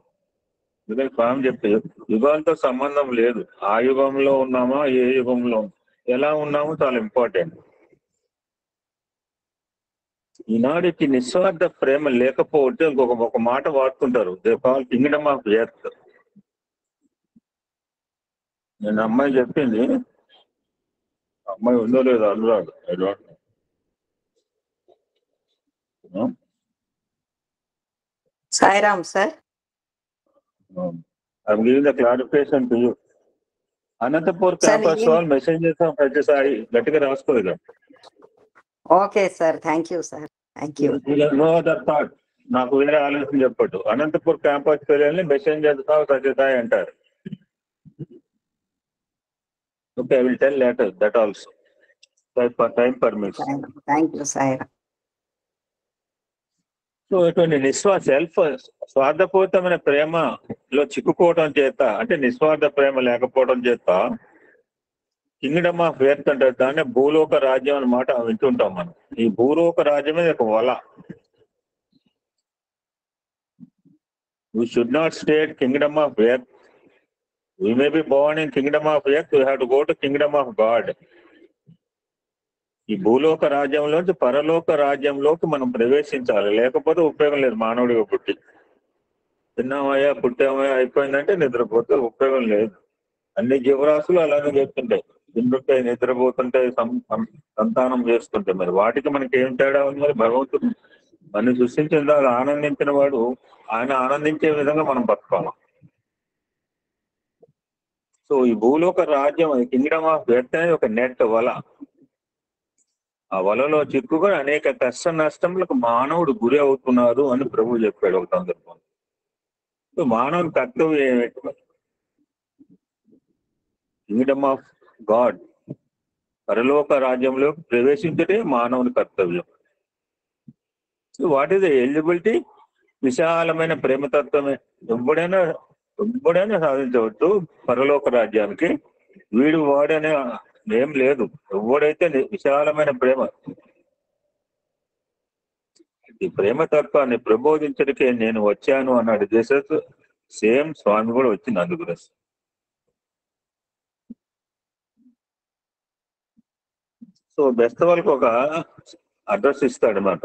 ఎందుకంటే స్వామి చెప్పే యుగాలతో సంబంధం లేదు. ఆ యుగంలో ఉన్నామా, ఏ యుగంలో ఎలా ఉన్నామో చాలా ఇంపార్టెంట్. ఈనాడికి నిస్వార్థ ప్రేమ లేకపోతే ఒక మాట వాడుతుంటారు, they call kingdom of earth. నేను అమ్మాయి చెప్పింది, అమ్మాయి ఉందో లేదో అనురాడు, I don't know. Sairam sir. I'm giving the clarification to you. Anantapur campus వాళ్ళు మెసేజ్ చేస్తాం ప్రతిసారి, గట్టిగా రాసుకోలేదు. Okay sir, thank you sir, thank you. No other thought, నాకు వేరే ఆలోచన చెప్పట్టు. అనంతపూర్ క్యాంపస్ వెళ్ళి మెసేజ్ చేస్తావు సత్యసాయి అంటారు. Okay, I will tell later that also, time permits. Thank you Sairam. So ఇటువంటి స్వార్థపూరితమైన ప్రేమలో చిక్కుకోవడం చేత, అంటే నిస్వార్థ ప్రేమ లేకపోవడం చేత కింగ్డమ్ ఆఫ్ ఎర్త్ అంటే దాన్ని భూలోక రాజ్యం అన్నమాట వింటుంటాం మనం. ఈ భూలోక రాజ్యమే ఒక వల. We should not stay at kingdom of earth. We may be born in kingdom of earth, we have to go to kingdom of God. ఈ భూలోక రాజ్యంలోంచి పరలోక రాజ్యంలోకి మనం ప్రవేశించాలి, లేకపోతే ఉపయోగం లేదు. మానవుడిగా పుట్టి తిన్నామయ్యా పుట్టామయ్యా అయిపోయిందంటే నిద్రపోతే ఉపయోగం లేదు. అన్ని జీవరాశులు అలానే చేస్తుంటాయి, తింటుంటాయి, నిద్రపోతుంటాయి, సంతానం చేస్తుంటాయి. మరి వాటికి మనకి ఏం తేడా ఉంది? మరి భగవంతుడు మనం సృష్టించిన దాన్ని ఆనందించిన వాడు, ఆయన ఆనందించే విధంగా మనం బతకాలి. సో ఈ భూలోక రాజ్యం, కింగ్డమ్ ఆఫ్ ఎర్త్ అనేది ఒక నెట్ వల. ఆ వలలో చిక్కుకొని అనేక కష్ట నష్టములకు మానవుడు గురి అవుతున్నారు అని ప్రభువు చెప్పాడు ఒక సందర్భం. సో మానవుడి కర్తవ్యం ఏమిటి? కింగ్డమ్ ఆఫ్ గాడ్, పరలోక రాజ్యంలో ప్రవేశించటే మానవుని కర్తవ్యం. So what is the eligibility? విశాలమైన ప్రేమతత్వమే. ఎప్పుడైనా సాధించవచ్చు పరలోక రాజ్యానికి. వీడు వాడనే ఏం లేదు. ఎవడైతే విశాలమైన ప్రేమ, ఈ ప్రేమ తత్వాన్ని ప్రబోధించడానికే నేను వచ్చాను అన్నాడు జీసస్. సేమ్ స్వామి కూడా వచ్చింది అందుకు. సో బెస్ట్ వాళ్ళకి ఒక అడ్రస్ ఇస్తాడనమాట.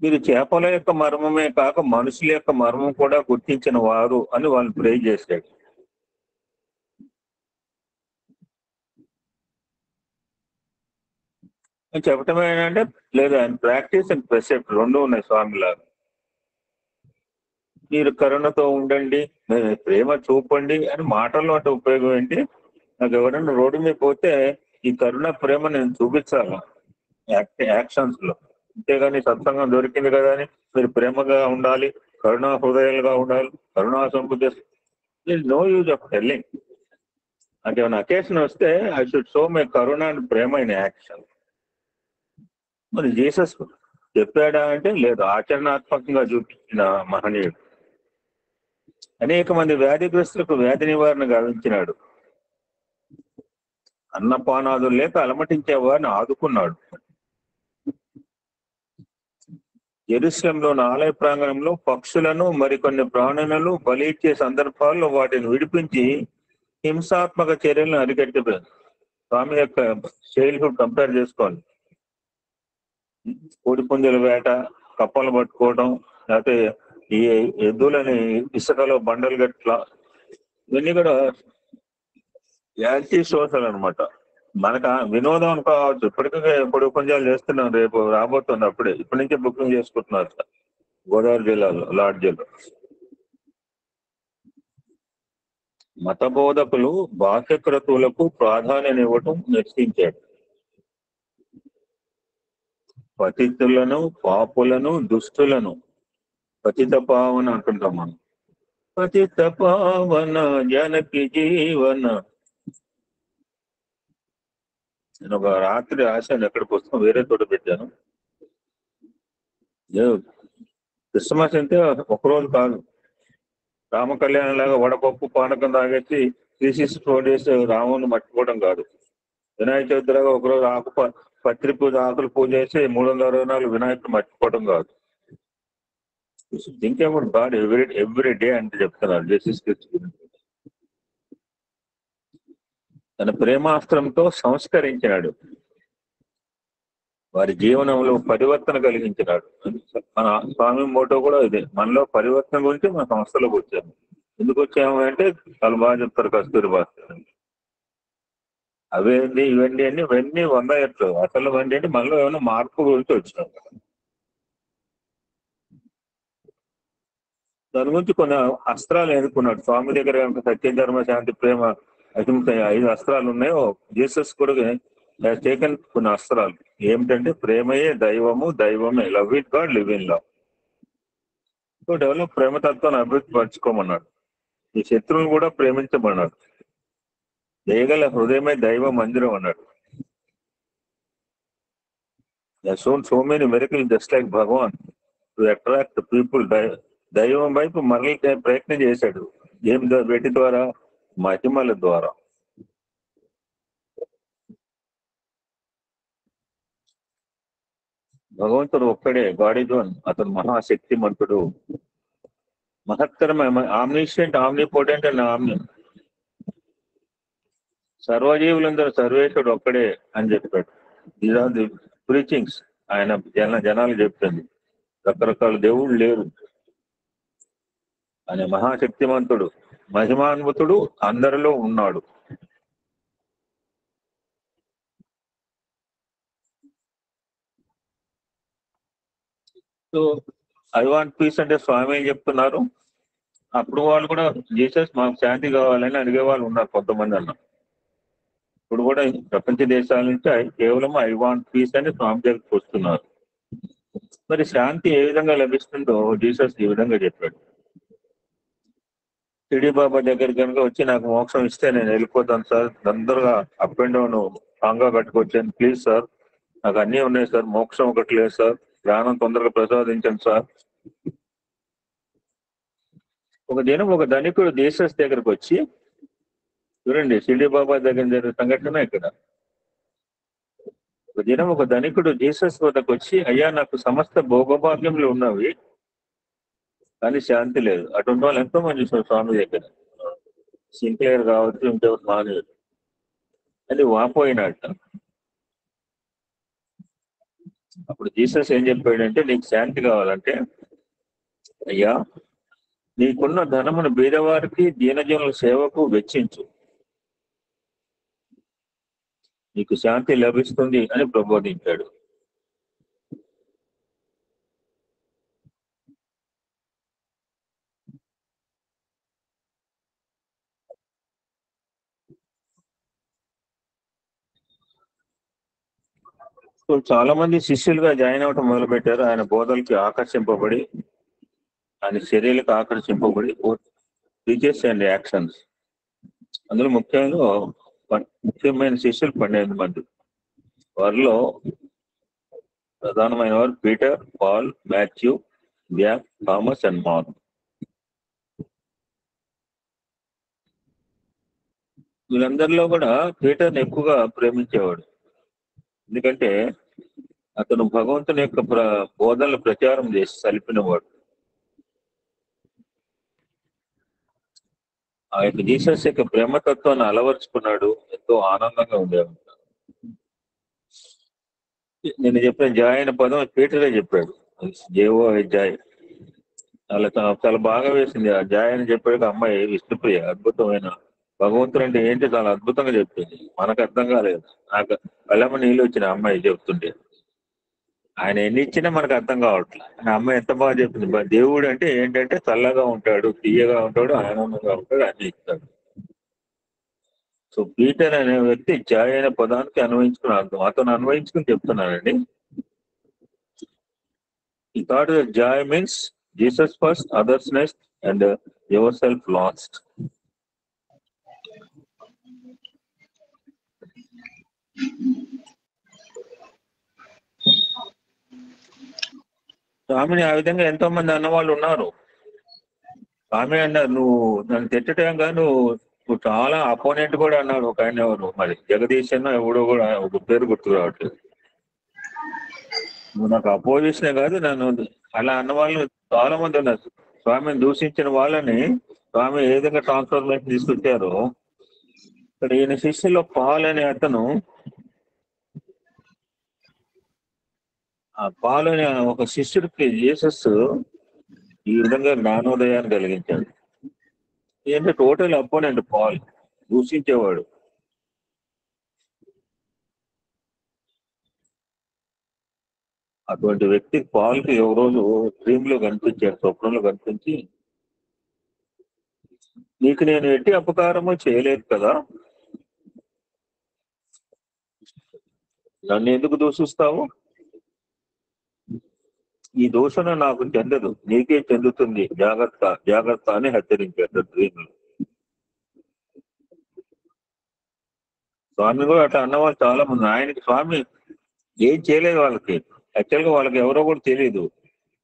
మీరు చేపల యొక్క మర్మమే కాక మనుషుల యొక్క మర్మం కూడా గుర్తించిన వారు అని వాళ్ళు ప్రే చేశాడు. చెప్పటం ఏంటంటే లేదు, ఆయన ప్రాక్టీస్ అండ్ ప్రెసెప్ట్ రెండు ఉన్నాయి స్వామిలాగా. మీరు కరుణతో ఉండండి, ప్రేమ చూపండి అని మాటల్లో అంటే ఉపయోగం ఏంటి? నాకు ఎవరైనా రోడ్డు మీద పోతే ఈ కరుణ ప్రేమ నేను చూపించాలి యాక్షన్స్ లో. అంతేగాని సత్సంగం దొరికింది కదా అని మీరు ప్రేమగా ఉండాలి, కరుణా హృదయాలుగా ఉండాలి, కరుణా సంబుద్ధి, నో యూజ్ ఆఫ్ టెల్లింగ్. అంటే ఏమైనా అకేషన్ వస్తే I should show my Karuna and Prema in action. మరి జీసస్ చెప్పాడా అంటే లేదు, ఆచరణాత్మకంగా చూపించిన మహనీయుడు. అనేక మంది వ్యాధిగ్రస్తులకు వ్యాధి నివారణ గావించినాడు. అన్నపానాదులు లేక అలమటించే వారిని ఆదుకున్నాడు. యెరూషలేంలోని ఆలయ ప్రాంగణంలో పక్షులను మరికొన్ని ప్రాణులను బలి ఇచ్చే సందర్భాల్లో వాటిని విడిపించి హింసాత్మక చర్యలను అరికట్టారు. స్వామి యొక్క చైల్డ్హుడ్ కంపేర్ చేసుకోవాలి. కోడిపుంజల వేట, కప్పలు పట్టుకోవడం, లేకపోతే ఈ ఎద్దులని ఇసుకలో బండలు గట్ల, ఇవన్నీ కూడా యాంటీ సోషల్ అనమాట. మనకు వినోదం అనుకోవచ్చు. ఇప్పటికే కోడిపుంజాలు చేస్తున్నాం, రేపు రాబోతుంది. అప్పుడే ఇప్పటి నుంచే బుకింగ్ చేసుకుంటున్నారు గోదావరి జిల్లాలో లాడ్జీలో. మత బోధకులు బాహ్య క్రతువులకు ప్రాధాన్యం ఇవ్వటం నిశ్చయించాడు. పతితులను, పాపులను, దుష్టులను, పతిత పావన అంటుంటాం మనం. పతిత పావన జనకి జీవన. నేను ఒక రాత్రి రాశాను, ఎక్కడ పుస్తకం వేరే చోట పెట్టాను. క్రిస్మస్ అంటే ఒకరోజు కాదు, రామ కళ్యాణం లాగా వడపప్పు పానకం తాగేసి 364 days రాముని మర్చిపోవడం కాదు. వినాయక చవితి లాగా ఒకరోజు పత్రి పూజ, ఆకులు పూజ చేసి 364 వినాయకుడు మర్చిపోవడం కాదు. Think about God every day అంటే చెప్తున్నారు జీసస్ క్రీస్తు గురించి. తన ప్రేమాస్త్రంతో సంస్కరించినాడు, వారి జీవనంలో పరివర్తన కలిగించినాడు. మన స్వామి మోటో కూడా ఇదే, మనలో పరివర్తన గురించి మన సంస్థలోకి వచ్చాము. ఎందుకు వచ్చాము అంటే చాలా బాగా చెప్తారు కస్తూరి భాస్కర్. అవేంటి ఇవన్నీ అన్ని 100 ఏట్లు. అసలు ఇవన్నీ అంటే మనలో ఏమైనా మార్పు గురించి వచ్చినాం. దాని గురించి కొన్ని అస్త్రాలు ఎన్నుకున్నాడు స్వామి దగ్గర. కనుక సత్య, ధర్మ, శాంతి, ప్రేమ, అహింస 5 అస్త్రాలు ఉన్నాయో, జీసస్ కూడా టేకన్ కొన్ని అస్త్రాలు. ఏమిటంటే ప్రేమయే దైవము, దైవమే love it God, live in love. So develop ప్రేమతత్వాన్ని అభివృద్ధి పరచుకోమన్నాడు. ఈ శత్రువులు కూడా ప్రేమించమన్నాడు. దయగల హృదయమే దైవ మందిరం అన్నాడు. So many miracles just like Bhagavan to attract people. దైవం వైపు మరలి ప్రయత్నం చేశాడు. వేటి ద్వారా? మహిమల ద్వారా. భగవంతుడు ఒక్కడే, గాడ్ ఇస్ వన్. అతను మహాశక్తిమంతుడు, మహత్తరమైన, ఆమ్నిషియంట్, ఆమ్నిపోటెంట్ అండ్ ఆమ్ని. సర్వజీవులందరూ సర్వేశ్వరుడు ఒక్కడే అని చెప్పాడు. These are the preachings. ఆయన జనాలు చెప్తుంది. రకరకాల దేవుళ్ళు లేరు. ఆయన మహాశక్తిమంతుడు, మహిమాన్వితుడు, అందరిలో ఉన్నాడు. సో ఐ వాంట్ పీస్ అంటే స్వామి ఏం చెప్తున్నారు? అప్పుడు వాళ్ళు కూడా జీసస్ మాకు శాంతి కావాలని అడిగే వాళ్ళు ఉన్నారు కొంతమంది అన్న. ఇప్పుడు కూడా ప్రపంచ దేశాల నుంచి కేవలం ఐ వాంట్ పీస్ అని స్వామి దగ్గరికి వస్తున్నారు. మరి శాంతి ఏ విధంగా లభిస్తుందో జీసస్ ఈ విధంగా చెప్పాడు. షిరిడి బాబా దగ్గర కనుక వచ్చి నాకు మోక్షం ఇస్తే నేను వెళ్ళిపోతాను సార్, తొందరగా అప్ అండ్ డౌన్ స్ట్రాంగ్ గా కట్టుకొచ్చాను, ప్లీజ్ సార్, నాకు అన్నీ ఉన్నాయి సార్, మోక్షం ఒకటి లేదు సార్, ప్రాణం తొందరగా ప్రసాదించండి సార్. ఒక దినం ఒక ధనికుడు జీసస్ దగ్గరకు వచ్చి, చూడండి షిరిడి బాబా దగ్గర జరిగిన సంఘటన ఇక్కడ. ఒక దినం ఒక ధనికుడు జీసస్ వద్దకు వచ్చి, అయ్యా నాకు సమస్త భోగభాగ్యములు ఉన్నవి కానీ శాంతి లేదు. అటువంటి వాళ్ళు ఎంతో మంది చూసారు స్వామి దగ్గర. సింక్లేర్ కావచ్చు, ఇంకెవరు మానేరు అది వాపోయినట్ట. అప్పుడు జీసస్ ఏం చెప్పాడంటే, నీకు శాంతి కావాలంటే అయ్యా నీకున్న ధనమును బీదవారికి, దీనజనుల సేవకు వెచ్చించు, నీకు శాంతి లభిస్తుంది అని ప్రబోధించాడు. చాలా మంది శిష్యులుగా జాయిన్ అవ్వటం మొదలు పెట్టారు. ఆయన బోధలకి ఆకర్షింపబడి, ఆయన చర్యలకు ఆకర్షింపబడి, టీచెస్ అండ్ యాక్షన్స్. అందులో ముఖ్యమైన శిష్యులు 12 మంది. వారిలో ప్రధానమైన వారు Peter, Paul, Matthew, Jack, Thomas and Mark. వీళ్ళందరిలో కూడా పీటర్ని ఎక్కువగా ప్రేమించేవాడు. ఎందుకంటే అతను భగవంతుని యొక్క బోధనలు ప్రచారం చేసి సలిపినవాడు. ఆ యొక్క జీసస్ యొక్క ప్రేమతత్వాన్ని అలవరుచుకున్నాడు. ఎంతో ఆనందంగా ఉండేవాడు. నేను చెప్పిన జాయ్ అనే పదం పీటరే చెప్పాడు. జేవో జాయ్ చాలా చాలా బాగా వేసింది. ఆ జాయ్ అని చెప్పాడు అమ్మాయి విష్ణుప్రియ. అద్భుతమైన భగవంతుడు అంటే ఏంటి చాలా అద్భుతంగా చెప్తుంది. మనకు అర్థం కాలేదు. నాకు కళ్ళమ్మ నీళ్ళు వచ్చిన అమ్మాయి చెప్తుంటే ఆయన ఎన్ని ఇచ్చినా మనకు అర్థం కావట్లేదు. ఆ అమ్మాయి ఎంత బాగా చెప్తుంది. దేవుడు అంటే ఏంటంటే చల్లగా ఉంటాడు, తీయగా ఉంటాడు, ఆనందంగా ఉంటాడు, అన్ని ఇస్తాడు. సో పీటర్ అనే వ్యక్తి జాయ్ అనే పదానికి అన్వయించుకుని అతను అన్వయించుకుని చెప్తున్నానండి. ఈ thought Joy means Jesus first, others next and your self last. స్వామిని ఆ విధంగా ఎంతో మంది అన్నవాళ్ళు ఉన్నారు. స్వామి అన్నారు నువ్వు నన్ను తిట్టడంగా నువ్వు చాలా అపోనెంట్ కూడా అన్నాడు. ఒక ఆయన ఎవరు మరి జగదీశ్ అన్న ఎవడో కూడా ఒక పేరు గుర్తు రావట్లేదు. నువ్వు నాకు అపోజిషనే కాదు నన్ను అలా అన్న వాళ్ళు చాలా మంది ఉన్నారు. స్వామిని దూషించిన వాళ్ళని స్వామి ఏ విధంగా ట్రాన్స్ఫర్మేషన్ తీసుకొచ్చారో ఇక్కడ ఈయన శిష్యుల్లో పాల్ అనే అతను, ఆ పాల్ అనే ఒక శిష్యుడికి జీసస్ ఈ విధంగా జ్ఞానోదయాన్ని కలిగించాడు. ఏంటంటే టోటల్ అపోనెంట్ పాల్, దూషించేవాడు. అటువంటి వ్యక్తి పాల్కి ఒక రోజు డ్రీమ్ లో కనిపించాడు, స్వప్నంలో కనిపించి నీకు నేను ఎట్టి అపకారము చేయలేదు కదా, నన్ను ఎందుకు దూషిస్తావు? ఈ దూషణ నాకు చెందదు, నీకే చెందుతుంది, జాగ్రత్త జాగ్రత్త అని హెచ్చరించాడు డ్రీమ్ లో. స్వామి కూడా అట్లా అన్నవాళ్ళు చాలా మంది. ఆయనకి స్వామి ఏం చేయలేదు వాళ్ళకి. యాక్చువల్ గా వాళ్ళకి ఎవరో కూడా తెలియదు.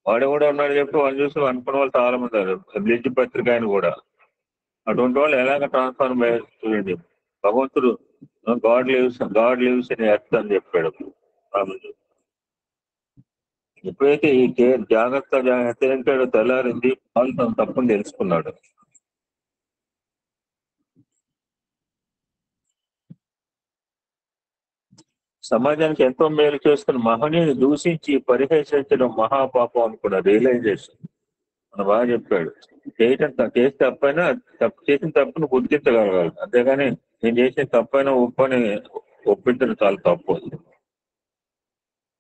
వాడెవడో ఉన్నాడు చెప్పి వాళ్ళు చూసి అనుకున్న వాళ్ళు చాలా మంది ఉన్నారు. బ్లిడ్జ్ పత్రిక ఆయన కూడా అటువంటి వాళ్ళు ఎలాగ ట్రాన్స్ఫార్మ్ అయ్యారు చూడండి. భగవంతుడు గాడ్ లివ్స్ ఇన్ ఎర్త్ అని చెప్పాడు. ఎప్పుడైతే ఈ జాగ్రత్త హెచ్చరించాడో తెల్లారింది, వాళ్ళు తన తప్పని తెలుసుకున్నాడు. సమాజానికి ఎంతో మేలు చేస్తున్న మహనీయుని దూషించి పరిహసించడం మహాపాపం అనుకున్న రియలైజేషన్ మన బాగా చెప్పాడు. చేసిన తప్పైనా చేసిన తప్పును గుర్తించగలగాలి, అంతేగాని నేను చేసిన తప్పైనా ఒప్పని ఒప్పించడం చాలా తప్పు.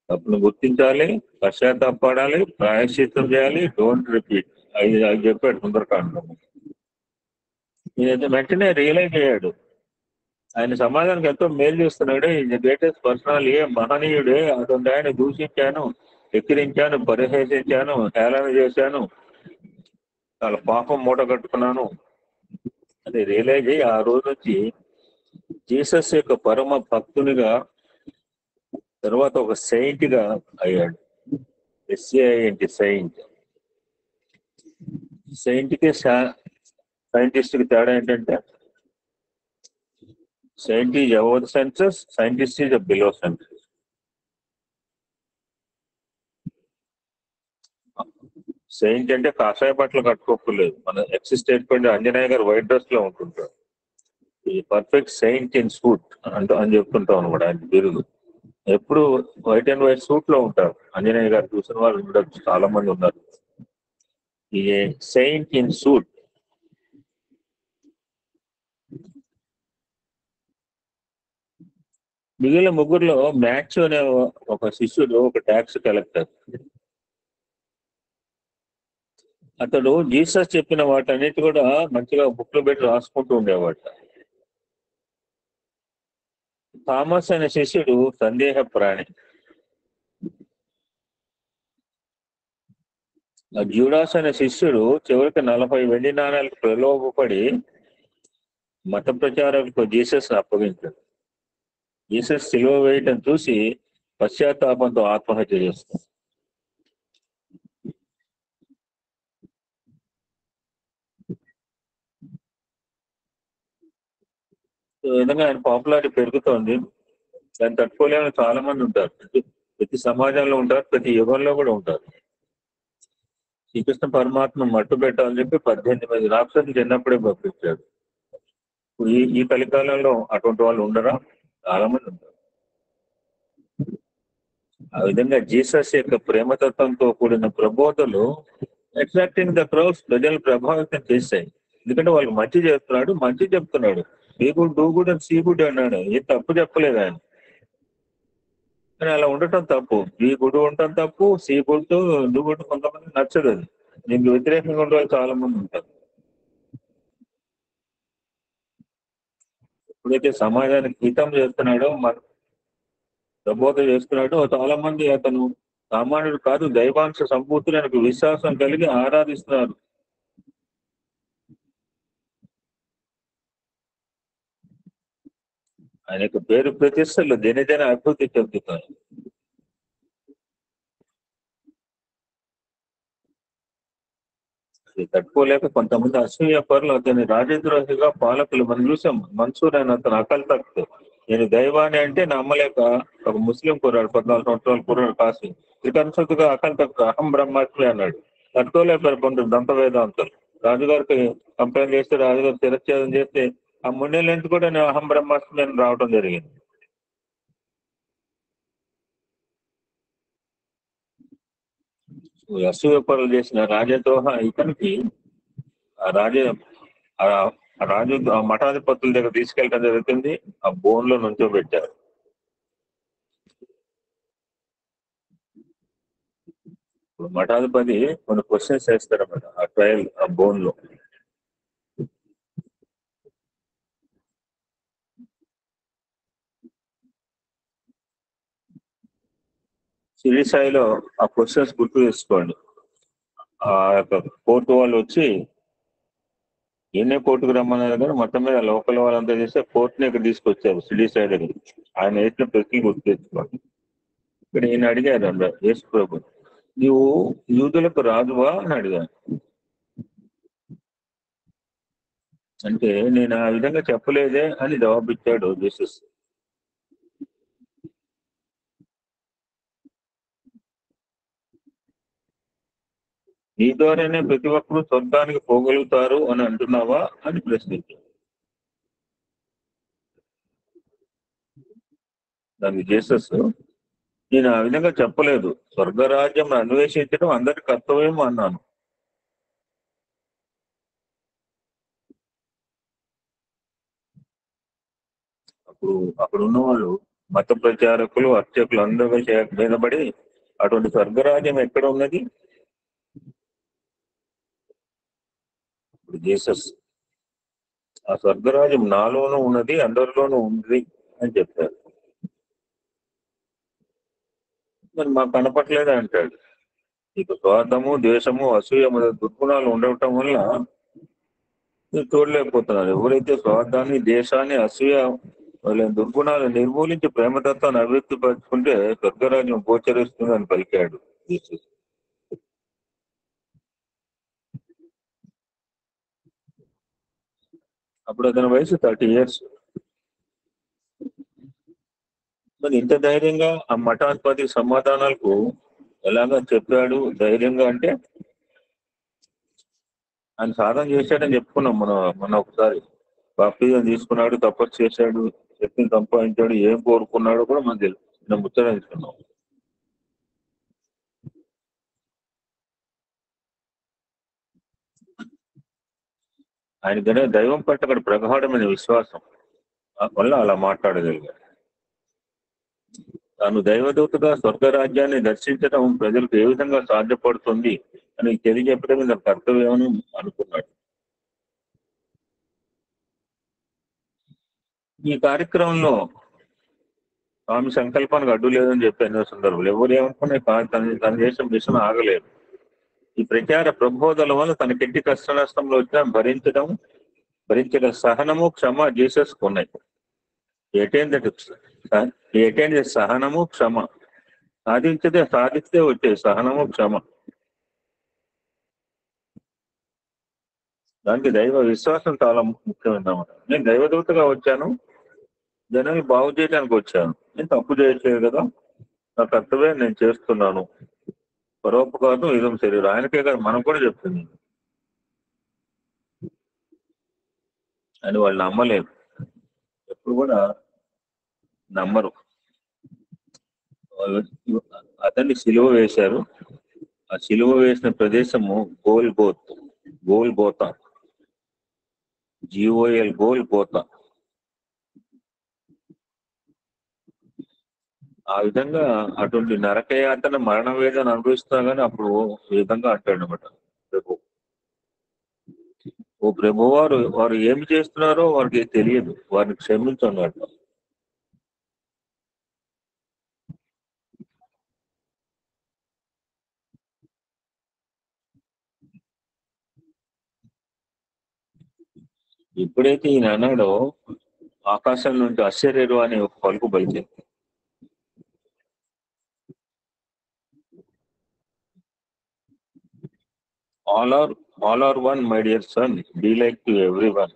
తప్పును గుర్తించాలి, పశ్చాత్తాపడాలి, ప్రాయశ్చిత్తం చేయాలి, డోంట్ రిపీట్. అది చెప్పాడు సుందరకాండం. ఈయనైతే వెంటనే రియలైజ్ అయ్యాడు. ఆయన సమాజానికి ఎంతో మేలు చేస్తున్నాడు. ఈజ్ గ్రేటెస్ట్ పర్సనల్, ఏ మహనీయుడే. అటువంటి ఆయన దూషించాను, ఎక్కిరించాను, పరిహసించాను, హేళన చేశాను, చాలా పాపం మూట కట్టుకున్నాను అది రియలైజ్ అయ్యి ఆ రోజు నుంచి జీసస్ యొక్క పరమ భక్తునిగా, తర్వాత ఒక సెయింట్ గా అయ్యాడు. SAINT saint. సెయింట్ కి సైంటిస్ట్ కి తేడా ఏంటంటే saint is above the senses, scientist is below senses. Saint అంటే కాషాయ బట్టలు కట్టుకోలేదు. మన ఎక్స్ స్టేట్మెంట్ ఆంజనేయ గారు వైట్ డ్రెస్ లో ఉంటుంటారు. ఈ పర్ఫెక్ట్ సెయింట్ ఇన్ సూట్ అని చెప్తుంటాం అనమాట. ఆయన బిరుదు ఎప్పుడు వైట్ అండ్ వైట్ సూట్ లో ఉంటారు. ఆంజనేయ గారు చూసిన వాళ్ళు ఉండొచ్చు, చాలా మంది ఉన్నారు. ఈ సెయింట్ ఇన్ సూట్. మిగిలిన ముగ్గురులో మ్యాథ్యూ అనే ఒక శిష్యుడు, ఒక ట్యాక్స్ కలెక్టర్. అతడు జీసస్ చెప్పిన వాటన్నిటి కూడా మంచిగా బుక్లో పెట్టి రాసుకుంటూ ఉండేవాడు. థామస్ అనే శిష్యుడు సందేహ ప్రాణి. జూడాస్ అనే శిష్యుడు చివరికి 40 వెండి నాణాలకు ప్రలోభపడి మత ప్రచారాలకు జీసస్ అప్పగించాడు. జీసస్ సిలువ వేయటం చూసి పశ్చాత్తాపంతో ఆత్మహత్య చేస్తాడు. సో ఈ విధంగా ఆయన పాపులారిటీ పెరుగుతోంది. దాన్ని తట్టుకోలేని చాలా మంది ఉంటారు. ప్రతి సమాజంలో ఉంటారు, ప్రతి యుగంలో కూడా ఉంటారు. శ్రీకృష్ణ పరమాత్మ మట్టు పెట్టాలని చెప్పి 18 మంది రాక్షసులు చిన్నప్పుడే పంపించాడు. ఇప్పుడు ఈ కలికాలంలో అటువంటి వాళ్ళు ఉండరా? చాలా మంది ఉంటారు. ఆ విధంగా జీసస్ యొక్క ప్రేమతత్వంతో కూడిన ప్రబోధలు అట్రాక్టింగ్ ద క్రౌడ్స్, ప్రజలు ప్రభావితం చేశాయి. ఎందుకంటే వాళ్ళు మంచి చేస్తున్నాడు, మంచి చెప్తున్నాడు. Be good, do good and see good అన్నాడు. ఏ తప్పు చెప్పలేదు ఆయన. కానీ అలా ఉండటం తప్పు. బీ గుడ్ ఉండటం తప్పు, సీ గుడ్, డూ గుడ్ కొంతమంది నచ్చదు. అది దీనికి వ్యతిరేకంగా ఉండే వాళ్ళు చాలా మంది ఉంటారు. ఎప్పుడైతే సమాజానికి హితం చేస్తున్నాడో, మన ప్రబోధ చేస్తున్నాడో, చాలా మంది అతను సామాన్యుడు కాదు, దైవాంశ సంపూర్తులకు విశ్వాసం కలిగి ఆరాధిస్తున్నారు. ఆయన యొక్క పేరు ప్రతిష్టలు దినదిన అభివృద్ధి చెందుతారు. తట్టుకోలేక కొంతమంది అసూయ పరులు అతని రాజద్రోహిగా పాలకులు మనం చూసాం. మన్సూర్ అని అతను అకల్ తఖ్త్, నేను దైవాన్ని అంటే నమ్మలేక ఒక ముస్లిం కుర్రాడు, 14 సంవత్సరాల కుర్రాడు కాసి త్రికన్సతుగా అకల్ తఖ్త్ అహం బ్రహ్మాస్మి అన్నాడు. తట్టుకోలేకపోయారు కొందరు దంత వేదాంతులు. రాజుగారికి కంప్లైంట్ చేస్తే రాజుగారు శిరచ్ఛేదం చేస్తే ఆ ముండేళ్ళెందుకు కూడా నేను అహం బ్రహ్మాస్మి అని రావడం జరిగింది. అసూయ పరులు చేసిన రాజద్రోహ ఇతనికి ఆ రాజు ఆ మఠాధిపతుల దగ్గర తీసుకెళ్ళడం జరుగుతుంది. ఆ బోన్ లో నుంచోబెట్టారు. ఇప్పుడు మఠాధిపతి కొన్ని క్వశ్చన్స్ వేస్తారన్నమాట ఆ ట్రయల్, ఆ బోన్ లో. సిరిసాయిలో ఆ క్వశ్చన్స్ గుర్తు చేసుకోండి. ఆ యొక్క కోర్టు వాళ్ళు వచ్చి ఎన్నే కోర్టుకు రమ్మన్నారు కానీ మొత్తం మీద లోకల్ వాళ్ళంతా చేస్తే కోర్టుని ఇక్కడ తీసుకొచ్చారు సిరిసాయి దగ్గర. ఆయన వేసిన ప్రశ్నలు గుర్తు తెచ్చుకోండి. ఇక్కడ ఈయన అడిగారు అందరు, యేసు ప్రభు నువ్వు యూదులకు రాజువా అని అడిగాను. అంటే నేను ఆ విధంగా చెప్పలేదే అని జవాబిచ్చాడు జీసస్. నీ ద్వారానే ప్రతి ఒక్కరూ స్వర్గానికి పోగలుగుతారు అని అంటున్నావా అని ప్రశ్నించాడు. దానికి జీసస్, నేను ఆ విధంగా చెప్పలేదు, స్వర్గరాజ్యం అన్వేషించడం అందరి కర్తవ్యం అన్నాను. అప్పుడు ఉన్న వాళ్ళు మత ప్రచారకులు, అర్చకులు అందరూ మీదపడి అటువంటి స్వర్గరాజ్యం ఎక్కడ ఉన్నది? ఇప్పుడు జీసస్ ఆ స్వర్గరాజ్యం నాలోనూ ఉన్నది, అందరిలోనూ ఉంది అని చెప్పారు. మరి మాకు కనపట్లేదా అంటాడు. నీకు స్వార్థము, ద్వేషము, అసూయ మొదటి దుర్గుణాలు ఉండటం వల్ల మీరు చూడలేకపోతున్నారు. ఎవరైతే స్వార్థాన్ని, దేశాన్ని, అసూయ దుర్గుణాలు నిర్మూలించి ప్రేమతత్వాన్ని అభివృద్ధి పరుచుకుంటే స్వర్గరాజ్యం గోచరిస్తుందని పలికాడు జీసస్. అప్పుడు అతని వయసు 30 years. మరి ఇంత ధైర్యంగా ఆ మఠాధిపతి సమాధానాలకు ఎలాగా చెప్పాడు ధైర్యంగా అంటే, ఆయన సాధన చేశాడని చెప్పుకున్నాం మన ఒకసారి. బాప్తిజం తీసుకున్నాడు, తపస్సు చేశాడు, శక్తిని సంపాదించాడు, ఏం కోరుకున్నాడో కూడా మనకు తెలుసు. నేను ముచ్చట తీసుకున్నాం. ఆయనకనే దైవం పట్ల అక్కడ ప్రగాఢమైన విశ్వాసం వల్ల అలా మాట్లాడగలిగాడు. తాను దైవదూతగా స్వర్గరాజ్యాన్ని దర్శించడం ప్రజలకు ఏ విధంగా సాధ్యపడుతుంది అని తెలియజెప్పడం నాకు కర్తవ్యం అనుకున్నాడు. ఈ కార్యక్రమంలో స్వామి సంకల్పానికి అడ్డు లేదని చెప్పి ఎన్నో సందర్భాలు. ఎవరు ఏమనుకునే తన చేసిన మిషన్ ఆగలేదు. ఈ ప్రచార ప్రబోధాల వల్ల తనకెట్టి కష్ట నష్టంలో వచ్చినా భరించిన సహనము, క్షమ జీసస్ ఉన్నాయి. ఏటైంది సహనము, క్షమ. సాధిస్తే వచ్చే సహనము, క్షమ. దానికి దైవ విశ్వాసం చాలా ముఖ్యమైనమాట. నేను దైవదూతగా వచ్చాను, జనాలు బాగు చేయడానికి వచ్చాను. నేను తప్పు చేయట్లేదు కదా, నా కర్తవ్యం నేను చేస్తున్నాను. పరోపకారం ఇదం శరీరం. ఆయనకే కదా మనం కూడా చెప్తుంది అని వాళ్ళు నమ్మలేదు, ఎప్పుడు కూడా నమ్మరు. అతన్ని సిలువ వేశారు. ఆ సిలువ వేసిన ప్రదేశము గోల్గోతా, GOL గోల్గోతా. ఆ విధంగా అటువంటి నరకయాతన మరణ వేదన అనుభవిస్తున్నా కానీ అప్పుడు ఈ విధంగా అంటాడు అనమాట ప్రభు. ఓ ప్రభు వారు ఏమి చేస్తున్నారో వారికి తెలియదు, వారిని క్షమించన్నట్టు. ఎప్పుడైతే ఈయన అన్నాడో ఆకాశం నుండి ఆశ్చర్యరు అనే ఒక పలుకు పలికింది. All are one, my dear son. Be like to everyone.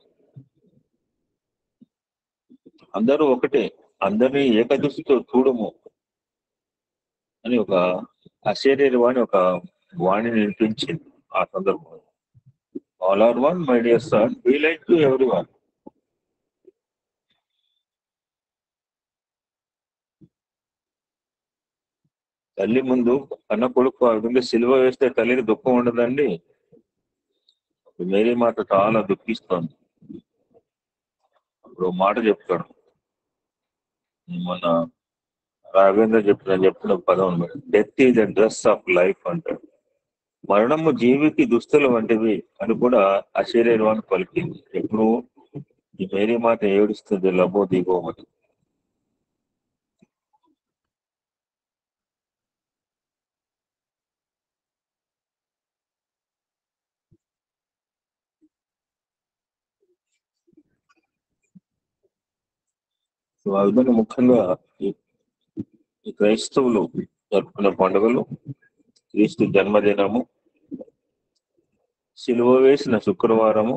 అందరూ ఒకటే, అందరినీ ఏకదృష్టితో చూడము అని ఒక ఆశ్చర్యరు అని ఒక వాణిని వినిపించింది ఆ సందర్భంలో. All are one, my dear son. Be like to everyone. తల్లి ముందు కన్న కొడుకు ఆ విధంగా సిలువ వేస్తే తల్లికి దుఃఖం ఉండదండి. మేరీ మాత చాలా దుఃఖిస్తోంది. అప్పుడు మాట చెప్తాడు, మన రాఘవేంద్ర చెప్తున్న పదం అనమాట. Death is the dress of life అంటాడు. మరణము జీవికి దుస్తులు వంటివి అని కూడా ఆశ్చర్యవాన్ని పలికింది. ఎప్పుడు ఈ మేరీ మాత ఏడుస్తుంది లబో దిగోమని. సో ఆ విధంగా ముఖ్యంగా ఈ క్రైస్తవులు జరుపుకున్న పండుగలు క్రీస్తు జన్మదినము, సిలువ వేసిన శుక్రవారము,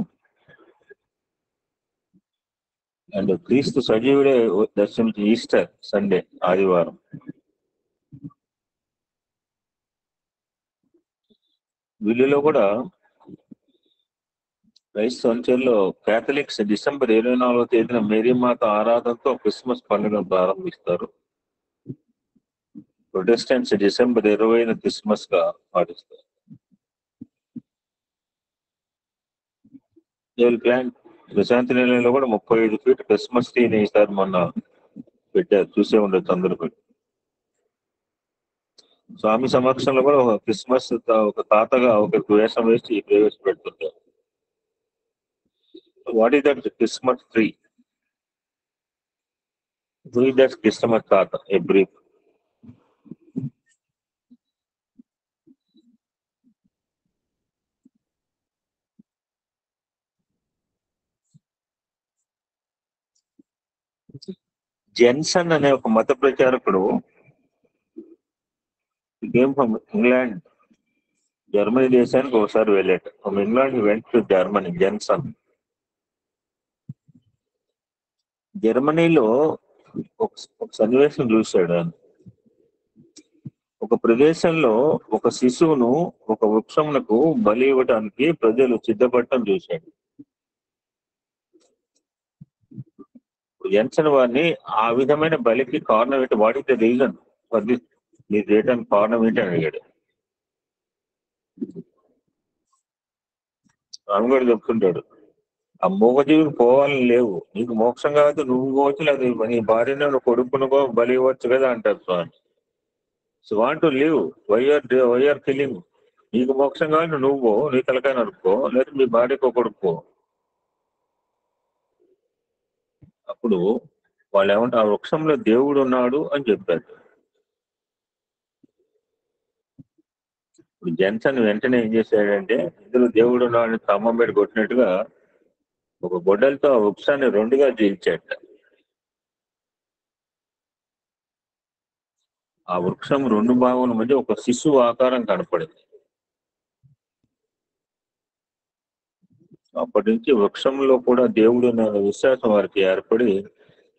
అండ్ క్రీస్తు సజీవుడే దర్శించి ఈస్టర్ సండే ఆదివారం. వీళ్ళలో కూడా క్రైస్తవ అంచెల్లో కేథలిక్స్ డిసెంబర్ 24వ తేదీన మేరీమాత ఆరాధనతో క్రిస్మస్ పండుగను ప్రారంభిస్తారు. ప్రొటెస్టెంట్స్ డిసెంబర్ 20న క్రిస్మస్ గా పాటిస్తారు. ప్రశాంతి నిలయంలో కూడా 35 ఫీట్ క్రిస్మస్ ట్రీని ఈసారి మొన్న పెట్టారు, చూసే ఉండొచ్చు అందరూ పెట్టి. స్వామి సమక్షంలో కూడా ఒక క్రిస్మస్ ఒక తాతగా ఒక వేషం వేసి ప్రవేశపెడుతుంటారు. What is that Christmas tree? Who is that Christmas తాత? A brief. జెన్సన్ అనే ఒక మత ప్రచారకుడు ఇంగ్లాండ్, జర్మనీ దేశానికి ఒకసారి వెళ్ళాడు. From England went to Germany. Jensen జర్మనీలో ఒక సన్నివేశం చూశాడు. ఒక ప్రదేశంలో ఒక శిశువును ఒక వృక్షమునకు బలి ఇవ్వడానికి ప్రజలు సిద్ధపడటం చూశాడు. జెన్సన్ వారిని ఆ విధమైన బలికి కారణం ఏంటి, what is the reason for this, మీరు చేయడానికి కారణం ఏంటి అని అడిగాడు. రామ్ గారు చెప్తుంటాడు, ఆ మూగజీవికి పోవాలని లేవు, నీకు మోక్షం కాదు, నువ్వు పోవచ్చు, లేదు నీ భార్యను కొడుకునుకో బలి ఇవ్వచ్చు కదా అంటారు స్వామి. So want to live, why are killing. నీకు మోక్షం కావాలి, నువ్వు నీ తలకాయ నడుపుకో, లేదా మీ భార్యకో కొడుకో. అప్పుడు వాళ్ళు ఏమంటే ఆ వృక్షంలో దేవుడు ఉన్నాడు అని చెప్పారు. ఇప్పుడు జెన్సన్ వెంటనే ఏం చేశాడంటే, ఇందులో దేవుడు ఉన్నాడని స్తంభం పెట్టి కొట్టినట్టుగా ఒక గొడ్డలతో ఆ వృక్షాన్ని 2గా చీల్చాట. ఆ వృక్షం 2 భాగముల మధ్య ఒక శిశువు ఆకారం కనపడింది. అప్పటి నుంచి వృక్షంలో కూడా దేవుడు అనే విశ్వాసం వారికి ఏర్పడి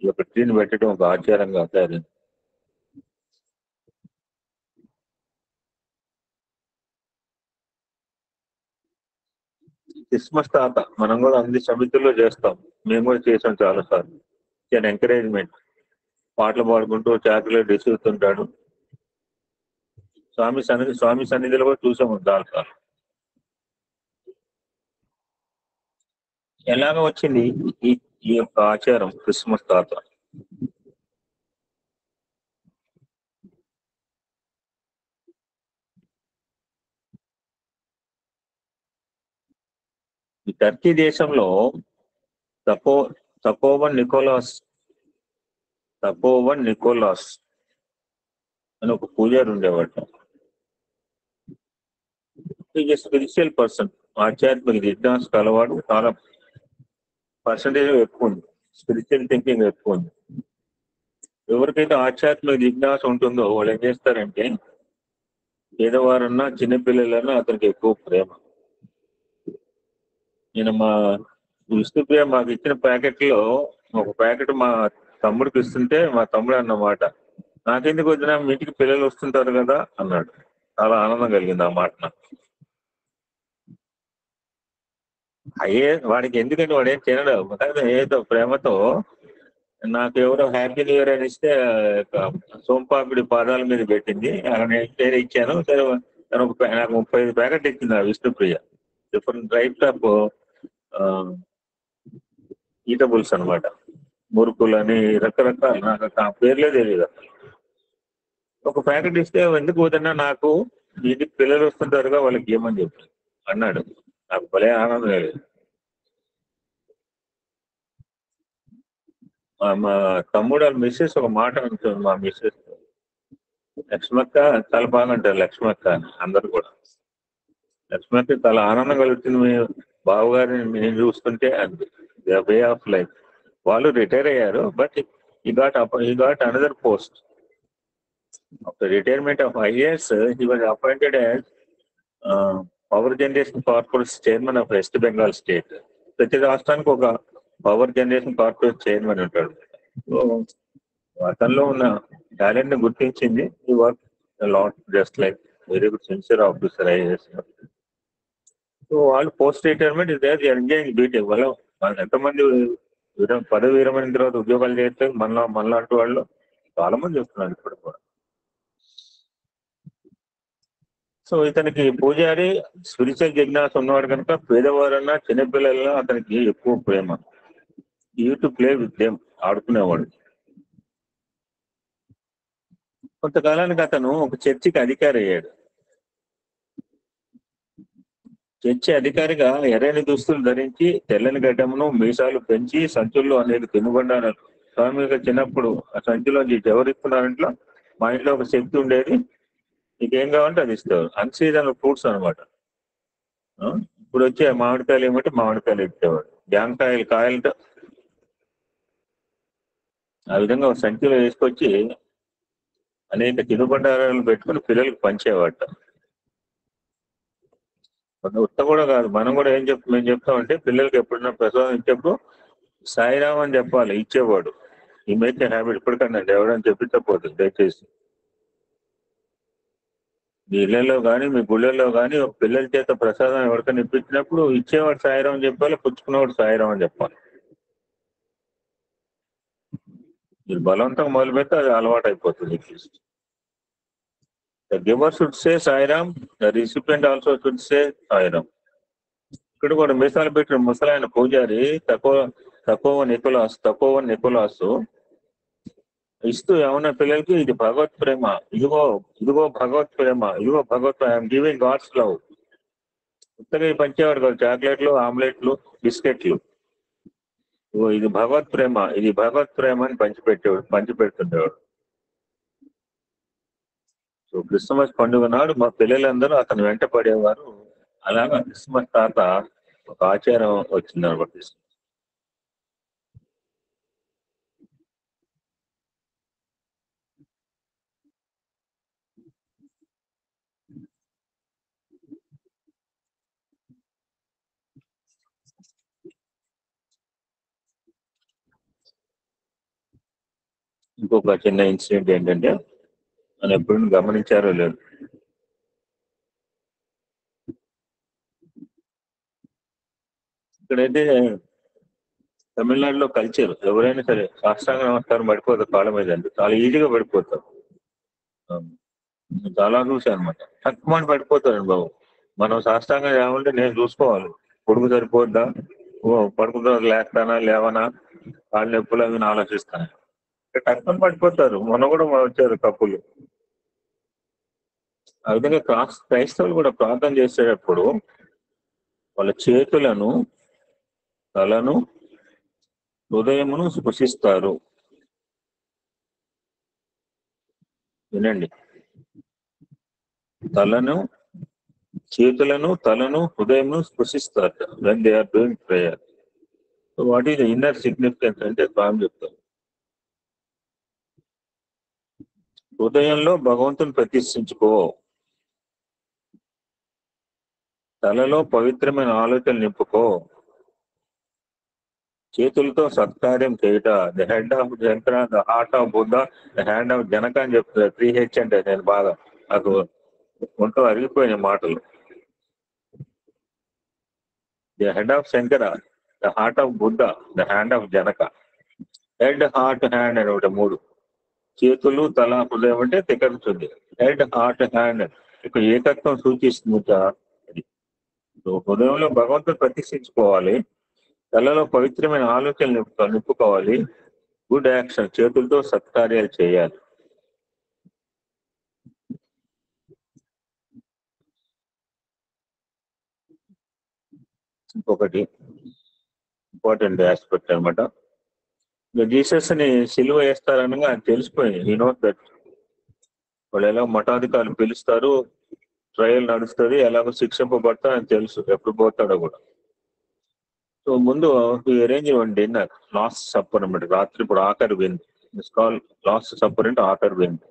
ఈ యొక్క ట్రీని పెట్టడం ఒక ఆచారంగా తయారైంది. క్రిస్మస్ తాత మనం కూడా అన్ని సమితుల్లో చేస్తాం. మేము కూడా చేసాం చాలా సార్లు. ఎంకరేజ్మెంట్, పాటలు పాడుకుంటూ చాక్లెట్ ఇస్తుంటాడు. స్వామి సన్నిధిలో కూడా చూసాము చాలా సార్లు. ఎలాగ వచ్చింది ఈ ఈ యొక్క ఆచారం క్రిస్మస్ తాత? ఈ టర్కీ దేశంలో తపోవన్ నికోలాస్ అని ఒక పూజారి ఉండేవాడు. స్పిరిచువల్ పర్సన్, ఆధ్యాత్మిక జిజ్ఞాస కలవాడు. చాలా పర్సంటేజ్ ఎక్కువ ఉంది, స్పిరిచువల్ థింకింగ్ ఎక్కువ ఉంది. ఎవరికైతే ఆధ్యాత్మిక జిజ్ఞాస ఉంటుందో వాళ్ళు ఏం చేస్తారంటే, పేదవారన్నా చిన్నపిల్లలన్నా అతనికి ఎక్కువ ప్రేమ. నేను మా విష్ణుప్రియ మాకు ఇచ్చిన ప్యాకెట్లో ఒక ప్యాకెట్ మా తమ్ముడికి ఇస్తుంటే, మా తమ్ముడు అన్నమాట, నాకెందుకు వచ్చినా మీ ఇంటికి పిల్లలు వస్తుంటారు కదా అన్నాడు. చాలా ఆనందం కలిగింది ఆ మాట నాకు. వాడికి ఎందుకంటే వాడు ఏం తినడు, ఏదో ప్రేమతో నాకు ఎవరో హ్యాపీ న్యూ ఇయర్ అని ఇస్తే సోంపాపిడి పాదాల మీద పెట్టింది, నేను ఇచ్చాను. నాకు 35 ప్యాకెట్ ఇచ్చింది ఆ Vishnupriya. Different types of eatables అనమాట. మురుకులు అని రకరకాల, నాకు ఆ పేర్లే తెలియదు. ఒక ప్యాకెట్ ఇస్తే ఎందుకు పోతున్నా, నాకు ఇంటికి పిల్లలు వస్తుంటారుగా వాళ్ళకి ఏమని చెప్పి అన్నాడు. నాకు భలే ఆనందం లేదు. మా తమ్ముడు వాళ్ళ మిస్సెస్ ఒక మాట అంటుంది, మా మిస్సెస్, లక్ష్మక్క చాలా బాగుంటారు లక్ష్మక్క అని అందరు కూడా. లక్ష్మక్క చాలా ఆనందం కలుగుతుంది మీ బావగారిని నేను చూస్తుంటే. అంది వే ఆఫ్ లైఫ్. వాళ్ళు రిటైర్ అయ్యారు, but he got another post. After retirement of IAS, he was appointed as power generation corporation chairman of West Bengal state. ప్రతి రాష్ట్రానికి ఒక పవర్ జనరేషన్ కార్పొరేషన్ చైర్మన్ ఉంటాడు. సో అతనిలో ఉన్న టాలెంట్ ని గుర్తించింది. He work lot just like very good sincere officer IAS. So వాళ్ళు post retirement is there enjoying BTech. వాళ్ళు ఎంతమంది పదవి విరమణ తర్వాత ఉద్యోగాలు చేస్తే మనలాంటి వాళ్ళు చాలా మంది చేస్తున్నారు ఇప్పుడు కూడా. సో ఇతనికి పూజారి స్పిరిచువల్ జిజ్ఞాస ఉన్నవాడు కనుక పేదవారన్నా చిన్నపిల్లలన్నా అతనికి ఎక్కువ ప్రేమ. టు ప్లే విత్ దెమ్, ఆడుకునేవాడు. కొంతకాలానికి అతను ఒక చర్చికి అధికారి అయ్యాడు. చర్చి అధికారిగా ఎర్రని దుస్తులు ధరించి, తెల్లని గడ్డమును, మీసాలు పెంచి, సంచుల్లో అనేక తినుబండారాలు. స్వామిగా చిన్నప్పుడు ఆ సంచిలోంచి ఎవరిస్తున్నారంట్లో, మా ఇంట్లో ఒక శక్తి ఉండేది, నీకేం కావాలంటే అది ఇస్తారు. అన్సీజన్ ఫ్రూట్స్ అనమాట. ఇప్పుడు వచ్చే మామిడికాయలు ఏమంటే మామిడికాయలు ఇచ్చేవాడు. కాయలతో ఆ విధంగా ఒక సంచిలో వేసుకొచ్చి అనేక తినుబండారాలు పెట్టుకుని పిల్లలకు పంచేవాట. ఉత్త కూడా కాదు, మనం కూడా మేము చెప్తామంటే, పిల్లలకి ఎప్పుడైనా ప్రసాదం ఇచ్చేప్పుడు సాయిరామ్ అని చెప్పాలి ఇచ్చేవాడు. ఈ మేక్ హ్యాబిట్ ఇప్పటికన్నా ఎవడని చెప్పించకపోతుంది దయచేసి. మీ ఇళ్లలో కానీ మీ గుళ్ళల్లో కానీ ఒక పిల్లల చేత ప్రసాదం ఎవరికైనా ఇప్పించినప్పుడు ఇచ్చేవాడు సాయిరామ్ అని చెప్పాలి, పుచ్చుకునేవాడు సాయిరామ్ అని చెప్పాలి. మీరు బలవంతంగా మొదలు పెడితే అది అలవాటు అయిపోతుంది. The giver should say Sairam, the recipient also should say Sairam. ఇక్కడ కూడా మీసాలు పెట్టిన ముసలాయన పూజారి తపోవన్ నికోలాస్ ఇస్తూ ఏమన్నా పిల్లలకి, ఇది భగవత్ ప్రేమ, ఇదిగో భగవత్ ప్రేమ, ఐఎమ్ గివింగ్ గాడ్స్ లవ్. కొత్తగా పంచేవాడు కదా చాక్లెట్లు, ఆమ్లెట్లు, బిస్కెట్లు. ఇది భగవత్ ప్రేమ అని పంచిపెడుతుండేవాడు. సో క్రిస్మస్ పండుగ నాడు మా పిల్లలందరూ అతను వెంట పడేవారు. అలాగా క్రిస్మస్ తాత ఒక ఆచారం వచ్చింది అనమాట. ఇంకొక చిన్న ఇన్సిడెంట్ ఏంటంటే, మనం ఎప్పుడు గమనించారో లేదు, ఇక్కడైతే తమిళనాడులో కల్చర్ ఎవరైనా సరే సాష్టాంగ నమస్కారం పడిపోతారు కాళ్ళ మీద అంటే చాలా ఈజీగా పడిపోతారు. ఆ, చాలా చూసాను అనమాట. తక్కువ పడిపోతారండి బాబు. మనం సాష్టాంగం ఏమంటే నేను చూసుకోవాలి, పొడుగు సరిపోద్దా, ఓ పడుకున్న లేస్తానా లేవనా, కాళ్ళు నొప్పులు అవి ఆలోచిస్తాను. టక్కుని పడిపోతారు. మొన్న కూడా వచ్చారు కప్పులు. ఆ విధంగా క్రైస్తవులు కూడా ప్రార్థన చేసేటప్పుడు వాళ్ళ చేతులను, తలను, హృదయమును స్పృశిస్తారు. వినండి, చేతులను, తలను, హృదయమును స్పృశిస్తారు when they are doing prayer. So what is the inner significance అంటే స్వామి చెప్తారు. హృదయంలో భగవంతుని ప్రతిష్ఠించుకో, తలలో పవిత్రమైన ఆలోచనలు నింపుకో, చేతులతో సత్కార్యం చేయుట, ద హెడ్ ఆఫ్ జంత్ర, the heart of Buddha, the hand of Janaka అని చెప్తారు. 3H అంటే నేను బాగా నాకు ఒంట్లో అరిగిపోయిన మాటలు. The head of Shankara, the heart of Buddha, the hand of Janaka. Head, heart, hand అని ఒకటి 3. చేతులు, తల, హృదయం అంటే తికరుతుంది. హెడ్, హార్ట్, హ్యాండ్ ఇక ఏకత్వం సూచిస్తుంది. అది హృదయంలో భగవంతుడు ప్రతిష్ఠించుకోవాలి, తలలో పవిత్రమైన ఆలోచనలు నింపుకోవాలి, గుడ్ యాక్షన్ చేతులతో సత్కార్యాలు చేయాలి. ఇంకొకటి ఇంపార్టెంట్ ఆస్పెక్ట్ అనమాట. జీసస్ ని సిలువ వేస్తారనగా ఆయన తెలిసిపోయింది. హీ నోస్ దట్ వాళ్ళు ఎలా మఠాధికారులు పిలుస్తారు, ట్రయల్ నడుస్తుంది, ఎలాగో శిక్షింపబడతా అని తెలుసు, ఎప్పుడు పోతాడో కూడా. సో ముందు అరేంజ్ ఇవ్వండి డిన్నర్, లాస్ట్ సప్పర్ అనమాట. రాత్రి ఇప్పుడు ఆఖరి విందు, ఇట్స్ కాల్ లాస్ట్ సప్పర్ అంటే ఆఖరి విందు.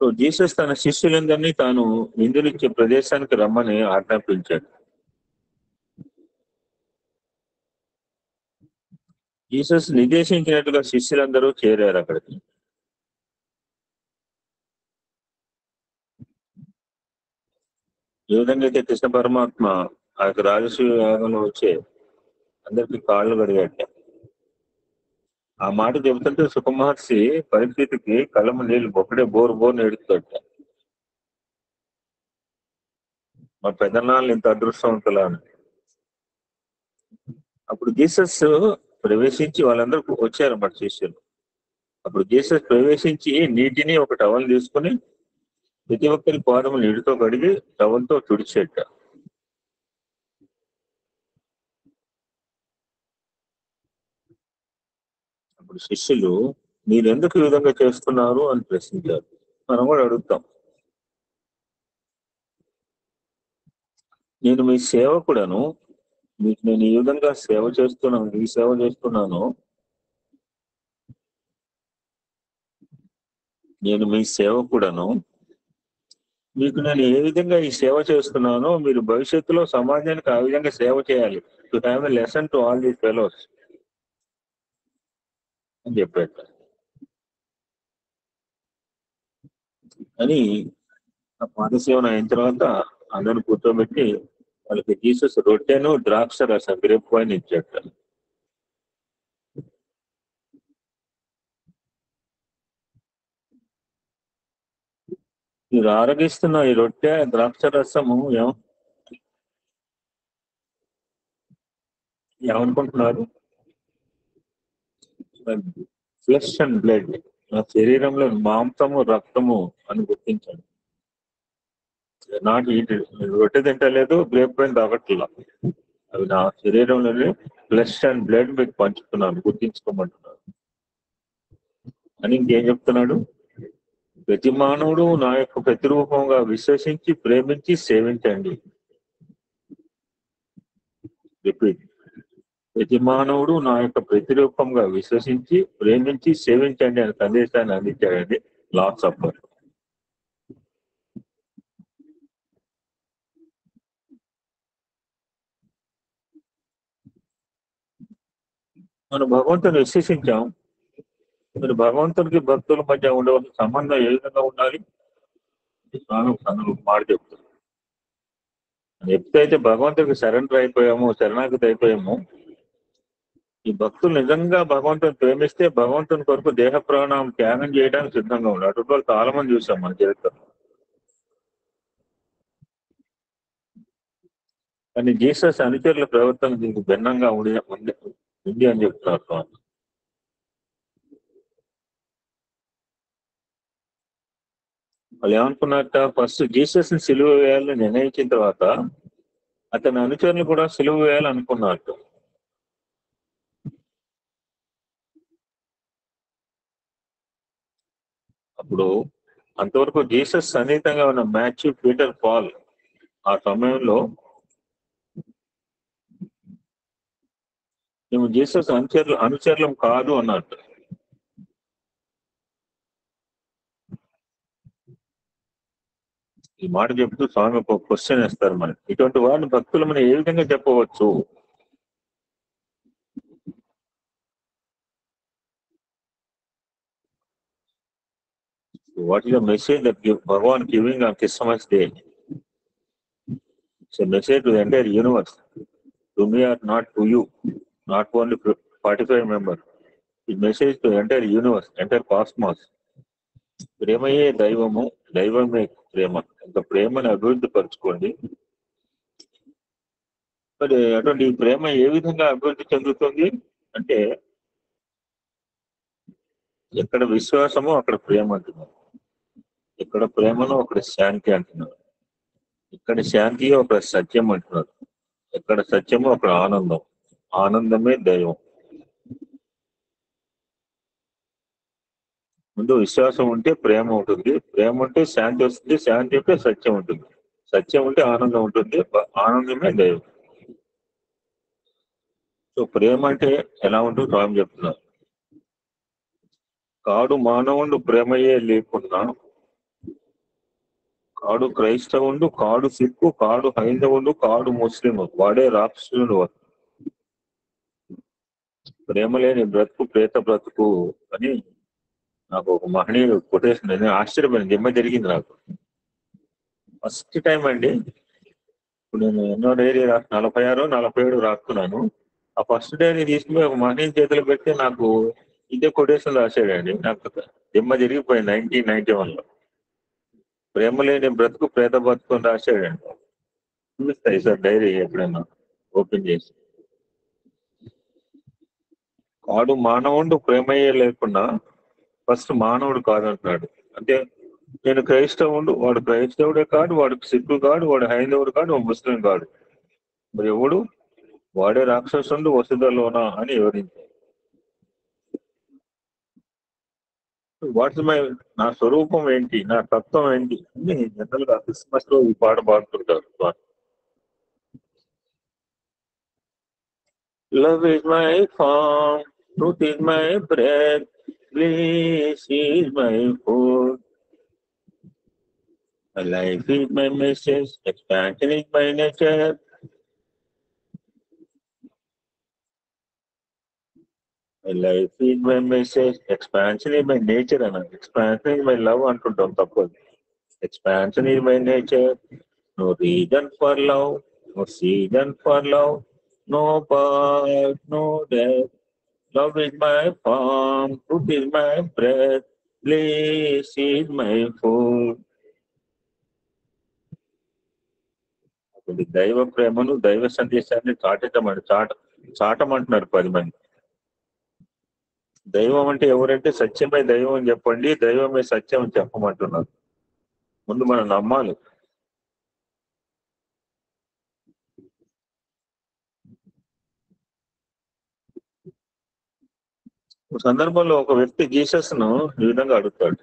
సో జీసస్ తన శిష్యులందరినీ తాను విందులిచ్చే ప్రదేశానికి రమ్మని ఆజ్ఞాపించాడు. జీసస్ నిర్దేశించినట్టుగా శిష్యులందరూ చేరారు అక్కడికి. ఏ విధంగా అయితే కృష్ణ పరమాత్మ ఆ యొక్క రాజసూయ యాగంలో వచ్చే అందరికి కాళ్ళు కడిగాట, ఆ మాట చెబుతుంటే సుఖమహర్షి పరిస్థితికి కళ్ళము నీళ్ళు ఒక్కడే బోరు ఎడుతాడట. మా పెద్దనాళ్ళు ఇంత అదృష్టవంతులా అని. అప్పుడు జీసస్ ప్రవేశించి వాళ్ళందరూ వచ్చారు మన శిష్యులు. అప్పుడు జీసస్ ప్రవేశించి నీటిని ఒక టవల్ తీసుకుని ప్రతి ఒక్కరి పాదము నీటితో కడిగి టవల్తో తుడిచేట. అప్పుడు శిష్యులు మీరెందుకు ఈ విధంగా చేస్తున్నారు అని ప్రశ్నించారు. మనం కూడా అడుగుతాం, నేను మీ సేవకుడను, మీకు నేను ఈ విధంగా సేవ చేస్తున్నాను, నేను మీ సేవకుడను, మీకు నేను ఏ విధంగా ఈ సేవ చేస్తున్నానో మీరు భవిష్యత్తులో సమాజానికి ఆ విధంగా సేవ చేయాలి. To have a lesson to all these fellows అని చెప్పారు. అని ఆ పాదసేవన అయిన తర్వాత అందరిని కూర్చోబెట్టి వాళ్ళకి జీసస్ రొట్టెను ద్రాక్ష రసం గ్రేప్ వైన్ ఇచ్చాట. మీరు ఆరగిస్తున్న ఈ రొట్టె ద్రాక్ష రసము ఏమనుకుంటున్నారు? ఫ్లెష్ అండ్ బ్లడ్, నా శరీరంలో మాంసము రక్తము అని గుర్తించండి. నాట్ ఈట్, రొట్టె తింటలేదు, గ్రేప్ వైన్ తాగట్లా, అవి నా శరీరంలోనే ఫ్లెష్ అండ్ బ్లడ్ మీకు పంచుతున్నాను, గుర్తించుకోమంటున్నాను అని. ఇంకేం చెప్తున్నాడు? ప్రతి మానవుడు నా యొక్క ప్రతిరూపంగా విశ్వసించి ప్రేమించి సేవించండి. రిపీట్, ప్రతి మానవుడు నా యొక్క ప్రతిరూపంగా విశ్వసించి ప్రేమించి సేవించండి అనే సందేశాన్ని అందించాడండి లాస్ట్ సప్పర్. మనం భగవంతుని విశ్వసించాం. మరి భగవంతునికి భక్తుల మధ్య ఉండవలసిన సంబంధం ఏ విధంగా ఉండాలి? స్వామి అందులో మాట చెప్తారు. ఎప్పుడైతే భగవంతుడికి సరెండర్ అయిపోయామో, శరణాగతి అయిపోయామో, ఈ భక్తులు నిజంగా భగవంతుని ప్రేమిస్తే భగవంతుని కొరకు దేహ ప్రాణం త్యాగం చేయడానికి సిద్ధంగా ఉన్నారు. అటువంటి వాళ్ళు చాలా మంది చూసాం మన చరిత్రలో. కానీ జీసస్ అనుచరుల ప్రవర్తన దీనికి భిన్నంగా ఉంది అని చెప్తున్నారు స్వామి. వాళ్ళు ఏమనుకున్నారట, ఫస్ట్ జీసస్ ని సిలువ వేయాలని నిర్ణయించిన తర్వాత అతని అనుచరులు కూడా సిలువ వేయాలనుకున్నారట. అప్పుడు అంతవరకు జీసస్ సన్నిహితంగా ఉన్న మాథ్యూ, పీటర్, పాల్ ఆ సమయంలో మేము జీసస్ అనుచరులం కాదు అన్నట్టు. ఈ మాట చెప్తూ స్వామి ఒక క్వశ్చన్ వేస్తారు మనకి. ఇటువంటి వాడిని భక్తులు మనం ఏ విధంగా చెప్పవచ్చు? What is the message that Bhagavan giving on Christmas day? It's a message to the entire universe. To me or not to you, not only 45 members. ఈ message to entire universe, entire cosmos. ప్రేమయే దైవము, దైవమే ప్రేమ. ఇంకా ప్రేమను అభివృద్ధి పరచుకోండి. మరి అటువంటి ఈ ప్రేమ ఏ విధంగా అభివృద్ధి చెందుతుంది అంటే, ఎక్కడ విశ్వాసమో అక్కడ ప్రేమ అంటున్నారు, ఎక్కడ ప్రేమనో అక్కడ శాంతి అంటున్నారు, ఇక్కడ శాంతియో అక్కడ సత్యం అంటున్నారు, ఎక్కడ సత్యమో అక్కడ ఆనందం, ఆనందమే దైవం. ముందు విశ్వాసం ఉంటే ప్రేమ ఉంటుంది, ప్రేమ ఉంటే శాంతి వస్తుంది, శాంతి ఉంటే సత్యం ఉంటుంది, సత్యం ఉంటే ఆనందం ఉంటుంది, ఆనందమే దైవం. సో ప్రేమ అంటే ఎలా ఉంటుంది స్వామి చెప్తున్నారు. కాడు మానవుడు ప్రేమయే లేకున్నా, కాడు క్రైస్తవుడు, కాడు సిక్కు, కాడు హైందవుడు, కాడు ముస్లిం, వాడే రాక్షసుడు. ప్రేమ లేని బ్రతుకు ప్రేత బ్రతుకు అని నాకు ఒక మహనీయుడు కొటేషన్. నేను ఆశ్చర్యపోయింది, దిమ్మ జరిగింది నాకు. ఫస్ట్ టైం అండి. ఇప్పుడు నేను ఎన్నో డైరీ 46, 47 రాస్తున్నాను. ఆ ఫస్ట్ డైరీ తీసుకుని ఒక మహనీయుని చేతులు పెట్టి నాకు ఇదే కొటేషన్ రాశాడండి. నాకు దిమ్మ జరిగిపోయింది 1991లో. ప్రేమ లేని బ్రతుకు ప్రేత బ్రతుకు అని రాశాడండి. చూపిస్తాయి సార్ డైరీ ఎప్పుడైనా ఓపెన్ చేసి. వాడు మానవుడు ప్రేమయ్యే లేకుండా ఫస్ట్ మానవుడు కాదంటున్నాడు. అంటే నేను క్రైస్తవుడు, వాడు క్రైస్తవుడే కాదు, వాడు సిక్కు కాదు, వాడు హైందవుడు కాదు, వాడు ముస్లిం కాదు. మరి ఎవడు? వాడే రాక్షసుడు వసుదలోనా అని వివరించాడు. వాట్స్ మై, నా స్వరూపం ఏంటి, నా తత్వం ఏంటి అని జనరల్ గా క్రిస్మస్ లో ఈ పాట పాడుతుంటారు. Love is my form, truth is my breath, bliss is my food, my life is my message, expansion is my nature. My life is my message, expansion is my nature అన్న. Expansion is my love అంటుంటాం తప్పదు. Expansion is my nature, no reason for love, no season for love, no birth, no death. Love is my form, truth is my breath, bliss is my food. దైవ ప్రేమను, దైవ సందేశాన్ని చాటమంటున్నారు 10 మంది. దైవం అంటే ఎవరంటే సత్యమే దైవం అని చెప్పండి, దైవమే సత్యం అని చెప్పమంటున్నారు. ముందు మనం నమ్మాలి. ఒక సందర్భంలో ఒక వ్యక్తి జీసస్ ను ఈ విధంగా అడుగుతాడు,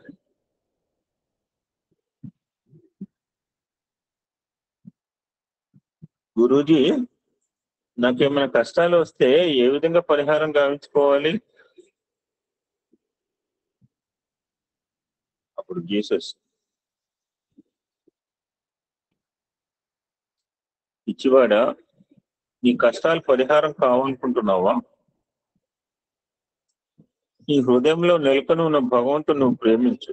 గురూజీ నాకేమైనా కష్టాలు వస్తే ఏ విధంగా పరిహారం గావించుకోవాలి? అప్పుడు జీసస్, పిచ్చివాడా, నీ కష్టాలు పరిహారం కావాలనుకుంటున్నావా? ఈ హృదయంలో నెలకొని ఉన్న భగవంతుని నువ్వు ప్రేమించు.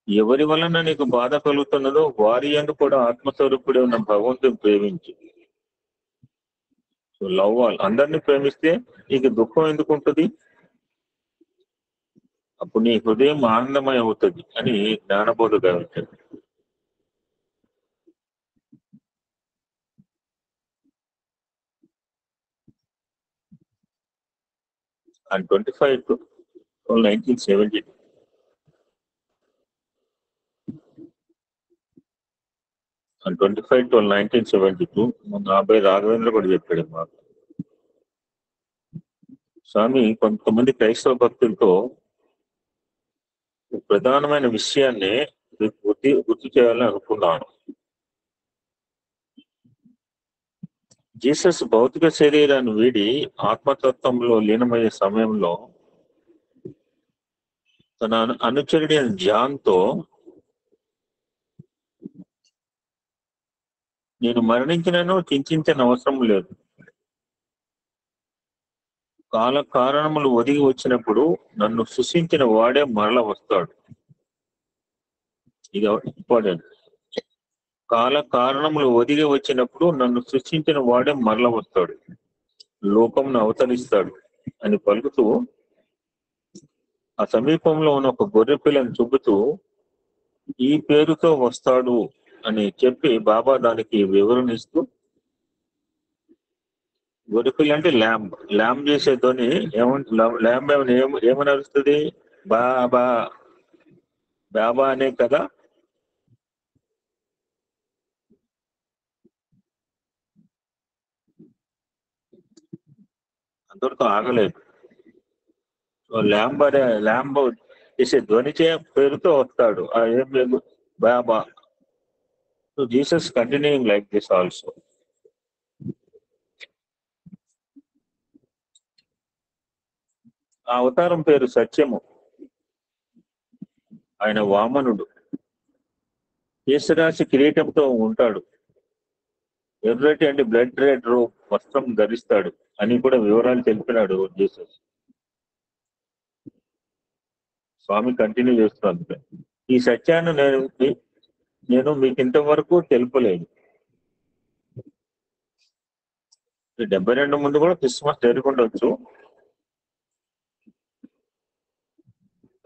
ఎవరి వలన నీకు బాధ కలుగుతున్నదో వారి యందు కూడా ఆత్మస్వరూపుడే ఉన్న భగవంతుని ప్రేమించు. సో లవ్ ఆల్, అందరినీ ప్రేమిస్తే నీకు దుఃఖం ఎందుకు ఉంటుంది? అప్పుడు నీ హృదయం ఆనందమయ అవుతుంది అని జ్ఞానబోధ గావించాడు. On 25/12/1972 on 25/12/1972 మన అబ్బాయి రాఘవేంద్ర కూడా చెప్పాడు మాకు. స్వామి, కొంతమంది క్రైస్తవ భక్తులతో ప్రధానమైన విషయాన్ని గుర్తు చేయాలని అనుకున్నాను. జీసస్ భౌతిక శరీరాన్ని వీడి ఆత్మతత్వంలో లీనమయ్యే సమయంలో తన అనుచరుడి జాన్తో, నేను మరణించినను చింతించిన అవసరం లేదు, కాల కారణములు ఒదిగి వచ్చినప్పుడు నన్ను సృష్టించిన వాడే మరల వస్తాడు. ఇది ఇంపార్టెంట్. కాల కారణములు ఒదిగి వచ్చినప్పుడు నన్ను సృష్టించిన వాడే మరల వస్తాడు, లోకంను అవతరిస్తాడు అని పలుకుతూ ఆ సమీపంలో ఉన్న ఒక గొర్రె పిల్లని చూపుతూ ఈ పేరుతో వస్తాడు అని చెప్పి బాబా దానికి వివరణ ఇస్తూ, గొర్రెపిల్ల అంటే ల్యాంబ్ చేసేతోని ల్యాంబ్ ఏమని అరుస్తుంది? బాబా బాబా అనే కదా. అంతవరకు ఆగలేదు. ల్యాంబ్ చేసే ధ్వని పేరుతో వస్తాడు. ఏం లేదు, బాబా. So Jesus continuing like this also. ఆ అవతారం పేరు సత్యము. ఆయన వామనుడు, కేశరాశి కిరీటంతో ఉంటాడు, ఎర్రటి అంటే బ్లడ్ రెడ్ వస్త్రం ధరిస్తాడు అని కూడా వివరాలు తెలిపినాడు జీసస్. స్వామి కంటిన్యూ చేస్తున్నాడు, ఈ సత్యాన్ని నేను మీకు ఇంతవరకు తెలుపలేదు. 72 ముందు కూడా క్రిస్మస్ జరుగుండొచ్చు,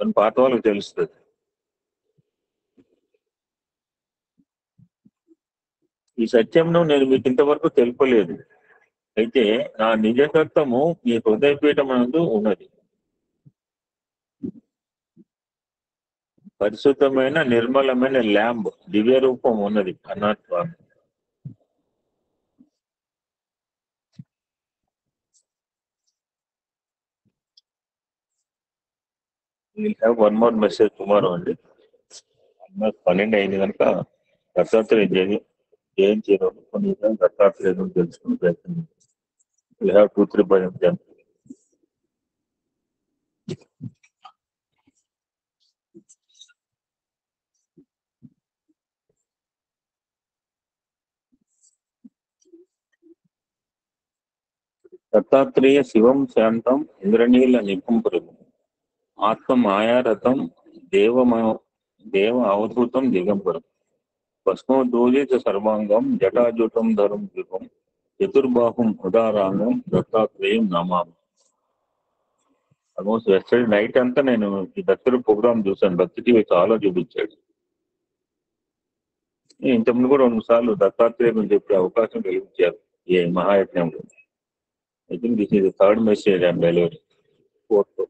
కానీ పాత వాళ్ళకి తెలుస్తుంది. ఈ సత్యంను నేను మీకు ఇంతవరకు తెలుపలేదు, అయితే నా నిజతత్వము మీ హృదయపీఠమందు ఉన్నది. పరిశుద్ధమైన నిర్మలమైన ల్యాంబ్ దివ్య రూపం ఉన్నది అన్నట్టు స్వామి. We'll have one more message tomorrow అండి. 12 అయింది కనుక దత్తాత్రేయ జయంతి కొన్ని దత్తాత్రేయ తెలుసుకుని ప్రయత్నం. We'll have 2-3 భజన. దత్తాత్రేయ శివం శాంతం ఇంద్రనీల నిపుంపురం ఆత్మ మాయారథం దేవ అవధూతం దిగంబరం భస్మోదూలిత సర్వాంగం జటాజూటం ధరం ద్విపం చతుర్బాహుం ఉదారాంగం దత్తాత్రేయం నమామి. ఆల్మోస్ట్ వెస్టర్డే నైట్ అంతా నేను ఈ దత్తుడు ప్రోగ్రామ్ చూశాను. భక్తి టీవీ చాలా చూపించాడు. ఇంతకుముందు కూడా 2 సార్లు దత్తాత్రేయం చెప్పే అవకాశం కలిగించారు ఈ మహాయజ్ఞంలో. I think this is the 3rd message I am delivering. 4th.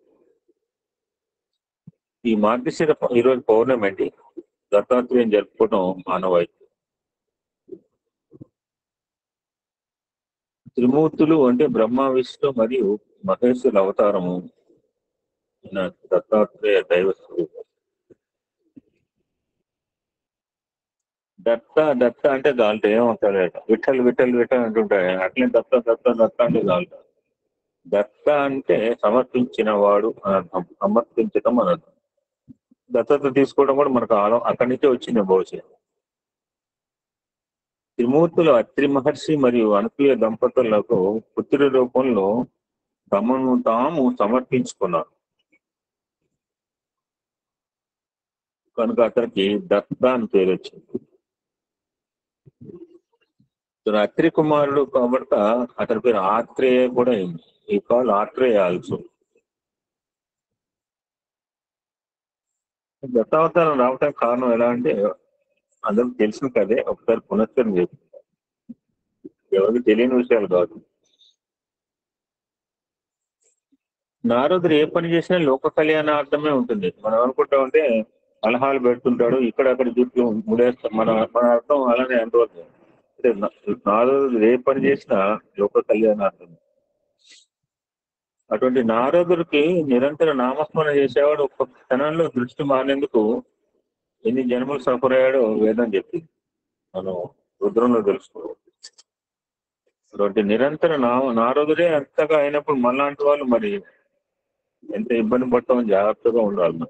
ఈ మార్గశిర ఈరోజు పౌర్ణమి అండి. దత్తాత్రేయం జరుపుకోవడం మానవాయితీ. త్రిమూర్తులు అంటే బ్రహ్మ విష్ణు మరియు మహేశ్వరుల అవతారము దత్తాత్రేయ దైవ స్వరూపం. దత్త అంటే దాంట్లో ఏమంటాడట, విఠల్ విఠల్ విఠల్ అంటుంటాడు. అట్లే దత్త అంటే దాంట్లో దత్త అంటే సమర్పించిన వాడు అని అర్థం, సమర్పించడం అని అర్థం. దత్తత తీసుకోవడం కూడా మనకు అక్కడి నుంచే వచ్చింది బహుశా. త్రిమూర్తులు అత్రి మహర్షి మరియు అనసూయ దంపతులకు పుత్రుడి రూపంలో తమను తాము సమర్పించుకున్నారు. కనుక అతనికి దత్త అని పేరు వచ్చింది. అత్రి కుమారుడు కాబట్టి అతని పేరు ఆత్రేయ కూడా అయింది. ఈ కాల్ ఆత్రేయ ఆల్సో. దత్తావతారం రావటానికి కారణం ఎలా అంటే అందరికి తెలిసిన కదే, ఒకసారి పునశ్చరణ చేసుకుంటారు, ఎవరికి తెలియని విషయాలు కాదు. నారదుడు ఏ పని చేసినా లోక కళ్యాణార్థమే ఉంటుంది. మనం అనుకుంటామంటే కలహాలు పెడుతుంటాడు, ఇక్కడక్కడ జుట్లు ముడేస్తాం, మన అర్థం అలానే అనుకోవద్దు. అంటే నారదుడు ఏ పని చేసినా లోక కళ్యాణార్థం. అటువంటి నారదుడికి నిరంతర నామస్మరణ చేసేవాడు ఒక్క క్షణంలో దృష్టి మారినందుకు ఎన్ని జన్మలు సఫర్ అయ్యాడో వేదం చెప్పింది, మనం రుద్రంలో తెలుసుకోవాలి. అటువంటి నిరంతర నారదుడే అంతగా అయినప్పుడు మనలాంటి వాళ్ళు మరి ఎంత ఇబ్బంది పడతామని జాగ్రత్తగా ఉండాలి.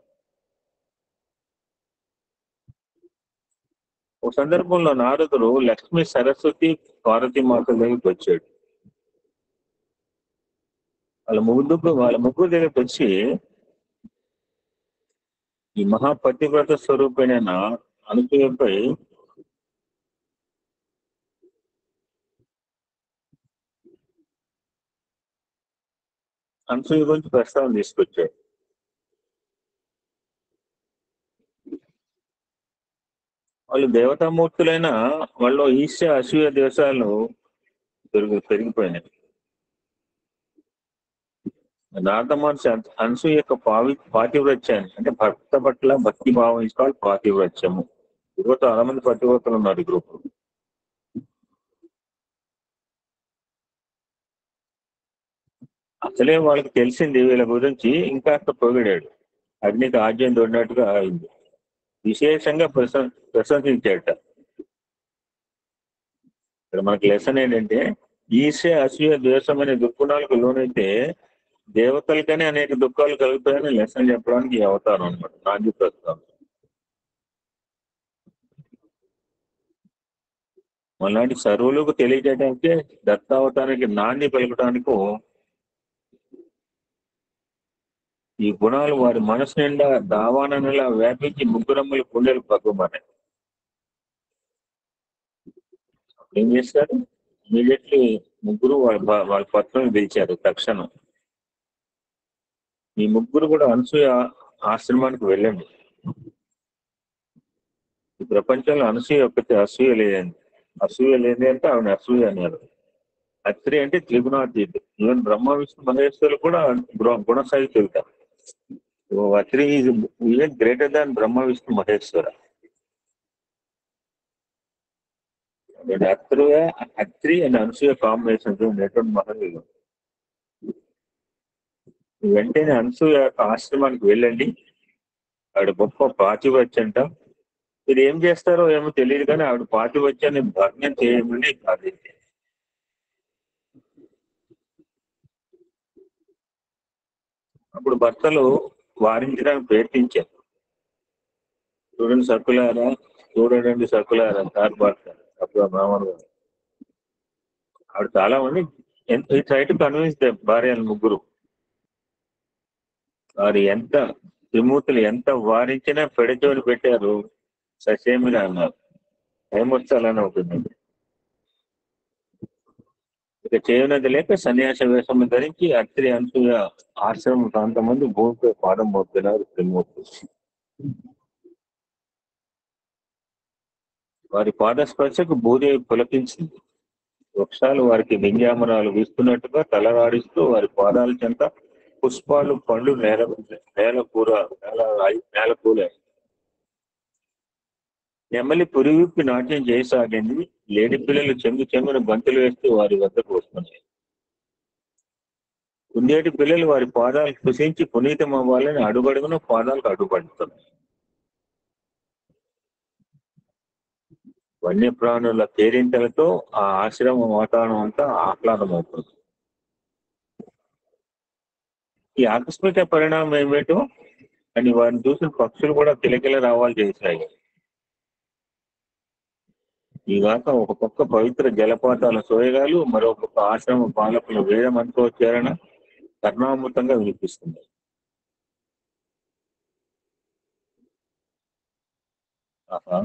ఒక సందర్భంలో నారదుడు లక్ష్మి, సరస్వతి, పార్వతి మాత దగ్గరికి వచ్చాడు. వాళ్ళ ముగ్గురు దగ్గరికి వచ్చి ఈ మహాపతివ్రత స్వరూపమైన అనసూయపై అనసూయ గురించి ప్రస్తావన తీసుకొచ్చాడు. వాళ్ళు దేవతామూర్తులైన వాళ్ళు ఈశ్య అసూయ దేశాలు పెరిగిపోయినాయి. నారద మహర్షి అనసూయ యొక్క పాతివ్రత్యాన్ని, అంటే భక్త పట్ల భక్తి భావం ఇస్తాడు పాతివ్రత్యము. ఇప్పుడు చాలా మంది పతివ్రతలు ఉన్నారు ఈ గ్రూప్. అసలే వాళ్ళకి తెలిసింది వీళ్ళ గురించి, ఇంకా పొగిడాడు, అగ్నికి ఆజ్యం తోడినట్టుగా అయింది, విశేషంగా ప్రశంసించాడట. ఇక్కడ మనకి లెసన్ ఏంటంటే, ఈర్ష్య, అసూయ, ద్వేషం అనే దుర్గుణాలకు లోనైతే దేవతలకనే అనేక దుఃఖాలు కలుగుతాయని లెసన్ చెప్పడానికి ఈ అవతారం అనమాట, నాంది ప్రస్తావన. మనలాంటి సర్వులకు తెలియజేయడానికే దత్తావతారానికి నాంది పలకడానికి ఈ గుణాలు వారి మనసు నిండా దావానలా వ్యాపించి ముగ్గురమ్మల గుండెలు పక్కుమన్నాయి. ఏం చేస్తారు, ఇమీడియట్లీ ముగ్గురు వాళ్ళ పత్రులను పిలిచారు తక్షణం. ఈ ముగ్గురు కూడా అనసూయ ఆశ్రమానికి వెళ్ళండి. ఈ ప్రపంచంలో అనసూయ ఒక్కటి అసూయ లేదండి. అసూయ లేని అంటే ఆవిడ అసూయ అన్నారు. అత్రి అంటే త్రిగుణాతీత. ఈవెన్ బ్రహ్మ, విష్ణు, మహేశ్వరులు కూడా గుణసహితులుగా. Atri is even greater than Brahma, Vishnu, Maheshwara. Atri and Anasuya combination network మహనీయులు. వెంటనే అనసూయ ఆశ్రమానికి వెళ్ళండి, ఆవిడ గొప్ప పాతివ్రత్యంట. మీరు ఏం చేస్తారో ఏమో తెలియదు కానీ ఆవిడ పాతివ్రత్యాన్ని భగ్నం చేయమని ప్రార్థించారు. అప్పుడు భర్తలు వారించడానికి ప్రయత్నించారు. చూడండి సకులారా సార్ భర్త అప్పుడు బ్రాహ్మణుడు. ఆవిడ చాలా మంది ట్రై టు కన్విన్స్ భార్యలు ముగ్గురు. వారు ఎంత త్రిమూర్తులు ఎంత వారించినా పెడచోని పెట్టారు, ససేమిగా అన్నారు. ఏమొచ్చాలని అవుతుంది. ఇక చేయనది లేక సన్యాస వేషం ధరించి అత్రి, అనసూయ ఆశ్రమం ప్రాంతమంది భూమిపై పాదం మోపుతున్నారు త్రిమూర్తులు. వారి పాదస్పర్శకు భూదేవి పులకించింది. వృక్షాలు వారికి వింజామరాలు వీస్తున్నట్టుగా తలరాడిస్తూ వారి పాదాల చెంత పుష్పాలు, పండ్లు నేల కూలాయి. నెమలి పురివిప్పి నాట్యం చేయసాగింది. లేడి పిల్లలు చెంగున బంతులు వేస్తూ వారి వద్దకు వస్తున్నాయి. కుందేటి పిల్లలు వారి పాదాలు కుసించి పునీతం అవ్వాలని అడుగడుగున పాదాలకు అడ్డుపడుతున్నాయి. వన్యప్రాణుల కేరింతలతో ఆ ఆశ్రమ వాతావరణం అంతా ఆహ్లాదమవుతుంది. ఈ ఆకస్మిక పరిణామం ఏమిటో అని వారిని చూసిన పక్షులు కూడా కిలకిల రావాలు చేశాయి. ఈగాక ఒక పక్క పవిత్ర జలపాతాల సోయగాలు, మరో పక్క ఆశ్రమ పాలకుల వేద మంత్రోచ్చారణ కర్ణామృతంగా వినిపిస్తుంది. ఆహా,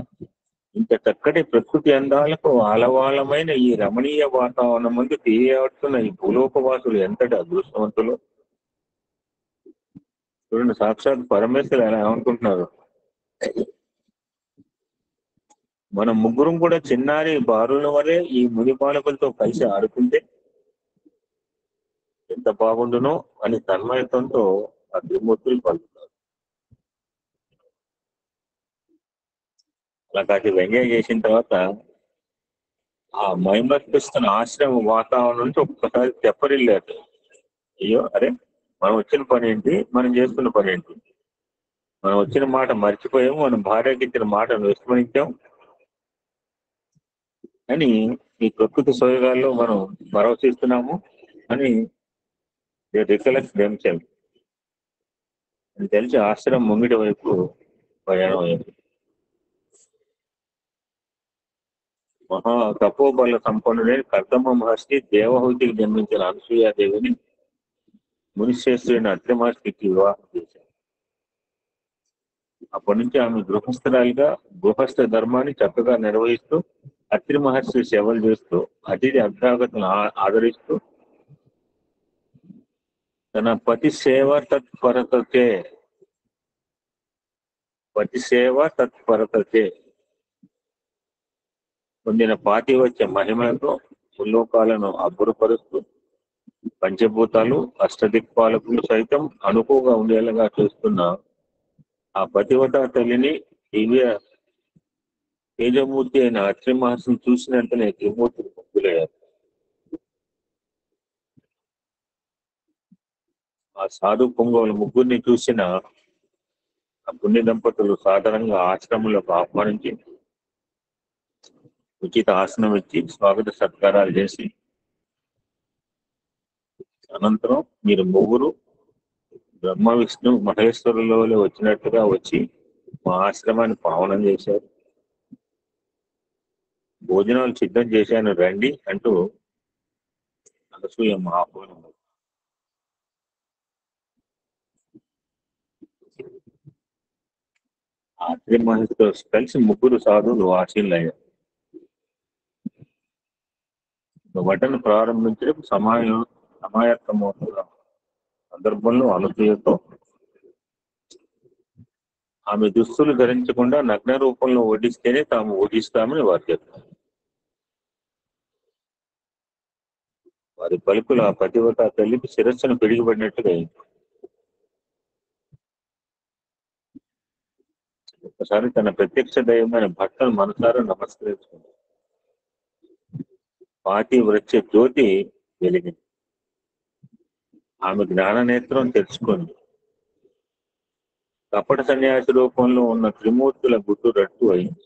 ఇంత చక్కటి ప్రకృతి అందాలకు ఆలవాలమైన ఈ రమణీయ వాతావరణం ముందు తీయవస్తున్న ఈ భూలోకవాసులు ఎంతటి అదృష్టవంతులు. చూడండి, సాక్షాత్ పరమేశ్వరు ఎలా ఏమనుకుంటున్నారు. మనం ముగ్గురం కూడా చిన్నారి బారుల వలె ఈ ముని పాలకులతో కలిసి ఆడుకుంటే ఎంత బాగుండునో అని తన్మయత్వంతో ఆ త్రిమూర్తులు పలుకుతారు. అలా కాటి వ్యంగ్యం చేసిన తర్వాత ఆ మైమర్పిస్తున్న ఆశ్రమ వాతావరణం నుంచి ఒక్కసారి తెప్పరిల్లారు. అయ్యో, అరే మనం వచ్చిన పని ఏంటి, మనం చేస్తున్న పని ఏంటి, మనం వచ్చిన మాట మర్చిపోయాము, మనం భార్యకి ఇచ్చిన మాటను విస్మరించాం అని ఈ ప్రకృతి సోయగాల్లో మనం పరవశిస్తున్నాము అని రికలెక్ట్ దెమ్సెల్వ్ అని తెలిసి ఆశ్రమం ముంగిటి వైపు ప్రయాణం అయింది. మహా తపోబల సంపన్నుడైన కర్దమ మహర్షి దేవహూతికి జన్మించిన అనసూయాదేవిని మునిశ్రేష్ఠుడైన అత్రి మహర్షికి వివాహం చేశారు. అప్పటి నుంచి ఆమె గృహస్థురాలిగా గృహస్థ ధర్మాన్ని చక్కగా నిర్వహిస్తూ అత్రి మహర్షి సేవలు చేస్తూ అతిథి అభ్యాగతను ఆదరిస్తూ తన పతి సేవ తత్పరతతే పొందిన పాతివత్య మహిమలతో ముల్లోకాలను అబ్బురపరుస్తూ పంచభూతాలు అష్టదిక్పాలకులు సైతం అనుకువగా ఉండేలాగా చూస్తున్న ఆ పతివత తల్లిని దివ్య తేజమూర్తి అయిన అత్రి మహర్షిని చూసినంతనే త్రిమూర్తులు ముగ్గులయ్యారు. ఆ సాధు పొంగవుల ముగ్గురిని చూసిన ఆ పుణ్య దంపతులు సాధారణంగా ఆశ్రమంలోకి ఆహ్వానించి ఉచిత ఆసనం ఇచ్చి స్వాగత సత్కారాలు చేసి అనంతరం మీరు ముగ్గురు బ్రహ్మ విష్ణు మహేశ్వరులో వచ్చినట్టుగా వచ్చి మా ఆశ్రమాన్ని పావనం చేశారు, భోజనాలు సిద్ధం చేశాను రండి అంటూ అనసూయమ్మ ఆహ్వానం. అత్రి మహర్షితో కలిసి ముగ్గురు సాధువులు ఆశీనులయ్యారు. వటను ప్రారంభించడం సమాయత్తమవుతున్న సందర్భంలో అనసూయతో ఆమె దుస్తులు ధరించకుండా నగ్న రూపంలో వడ్డిస్తేనే తాము వడ్డిస్తామని వారు చెప్తారు. వారి పలుకులు ఆ పతివత తల్లికి శిరస్సును పిడిగిపడినట్టుగా అయింది. ఒకసారి తన ప్రత్యక్ష దైవమైన భర్తను మనసారా నమస్కరించుకుంది. పాతివ్రత్య జ్యోతి వెలిగింది. ఆమె జ్ఞాన నేత్రం తెరుచుకుంది. కపట సన్యాసి రూపంలో ఉన్న త్రిమూర్తుల గుట్టు రట్టు అయింది.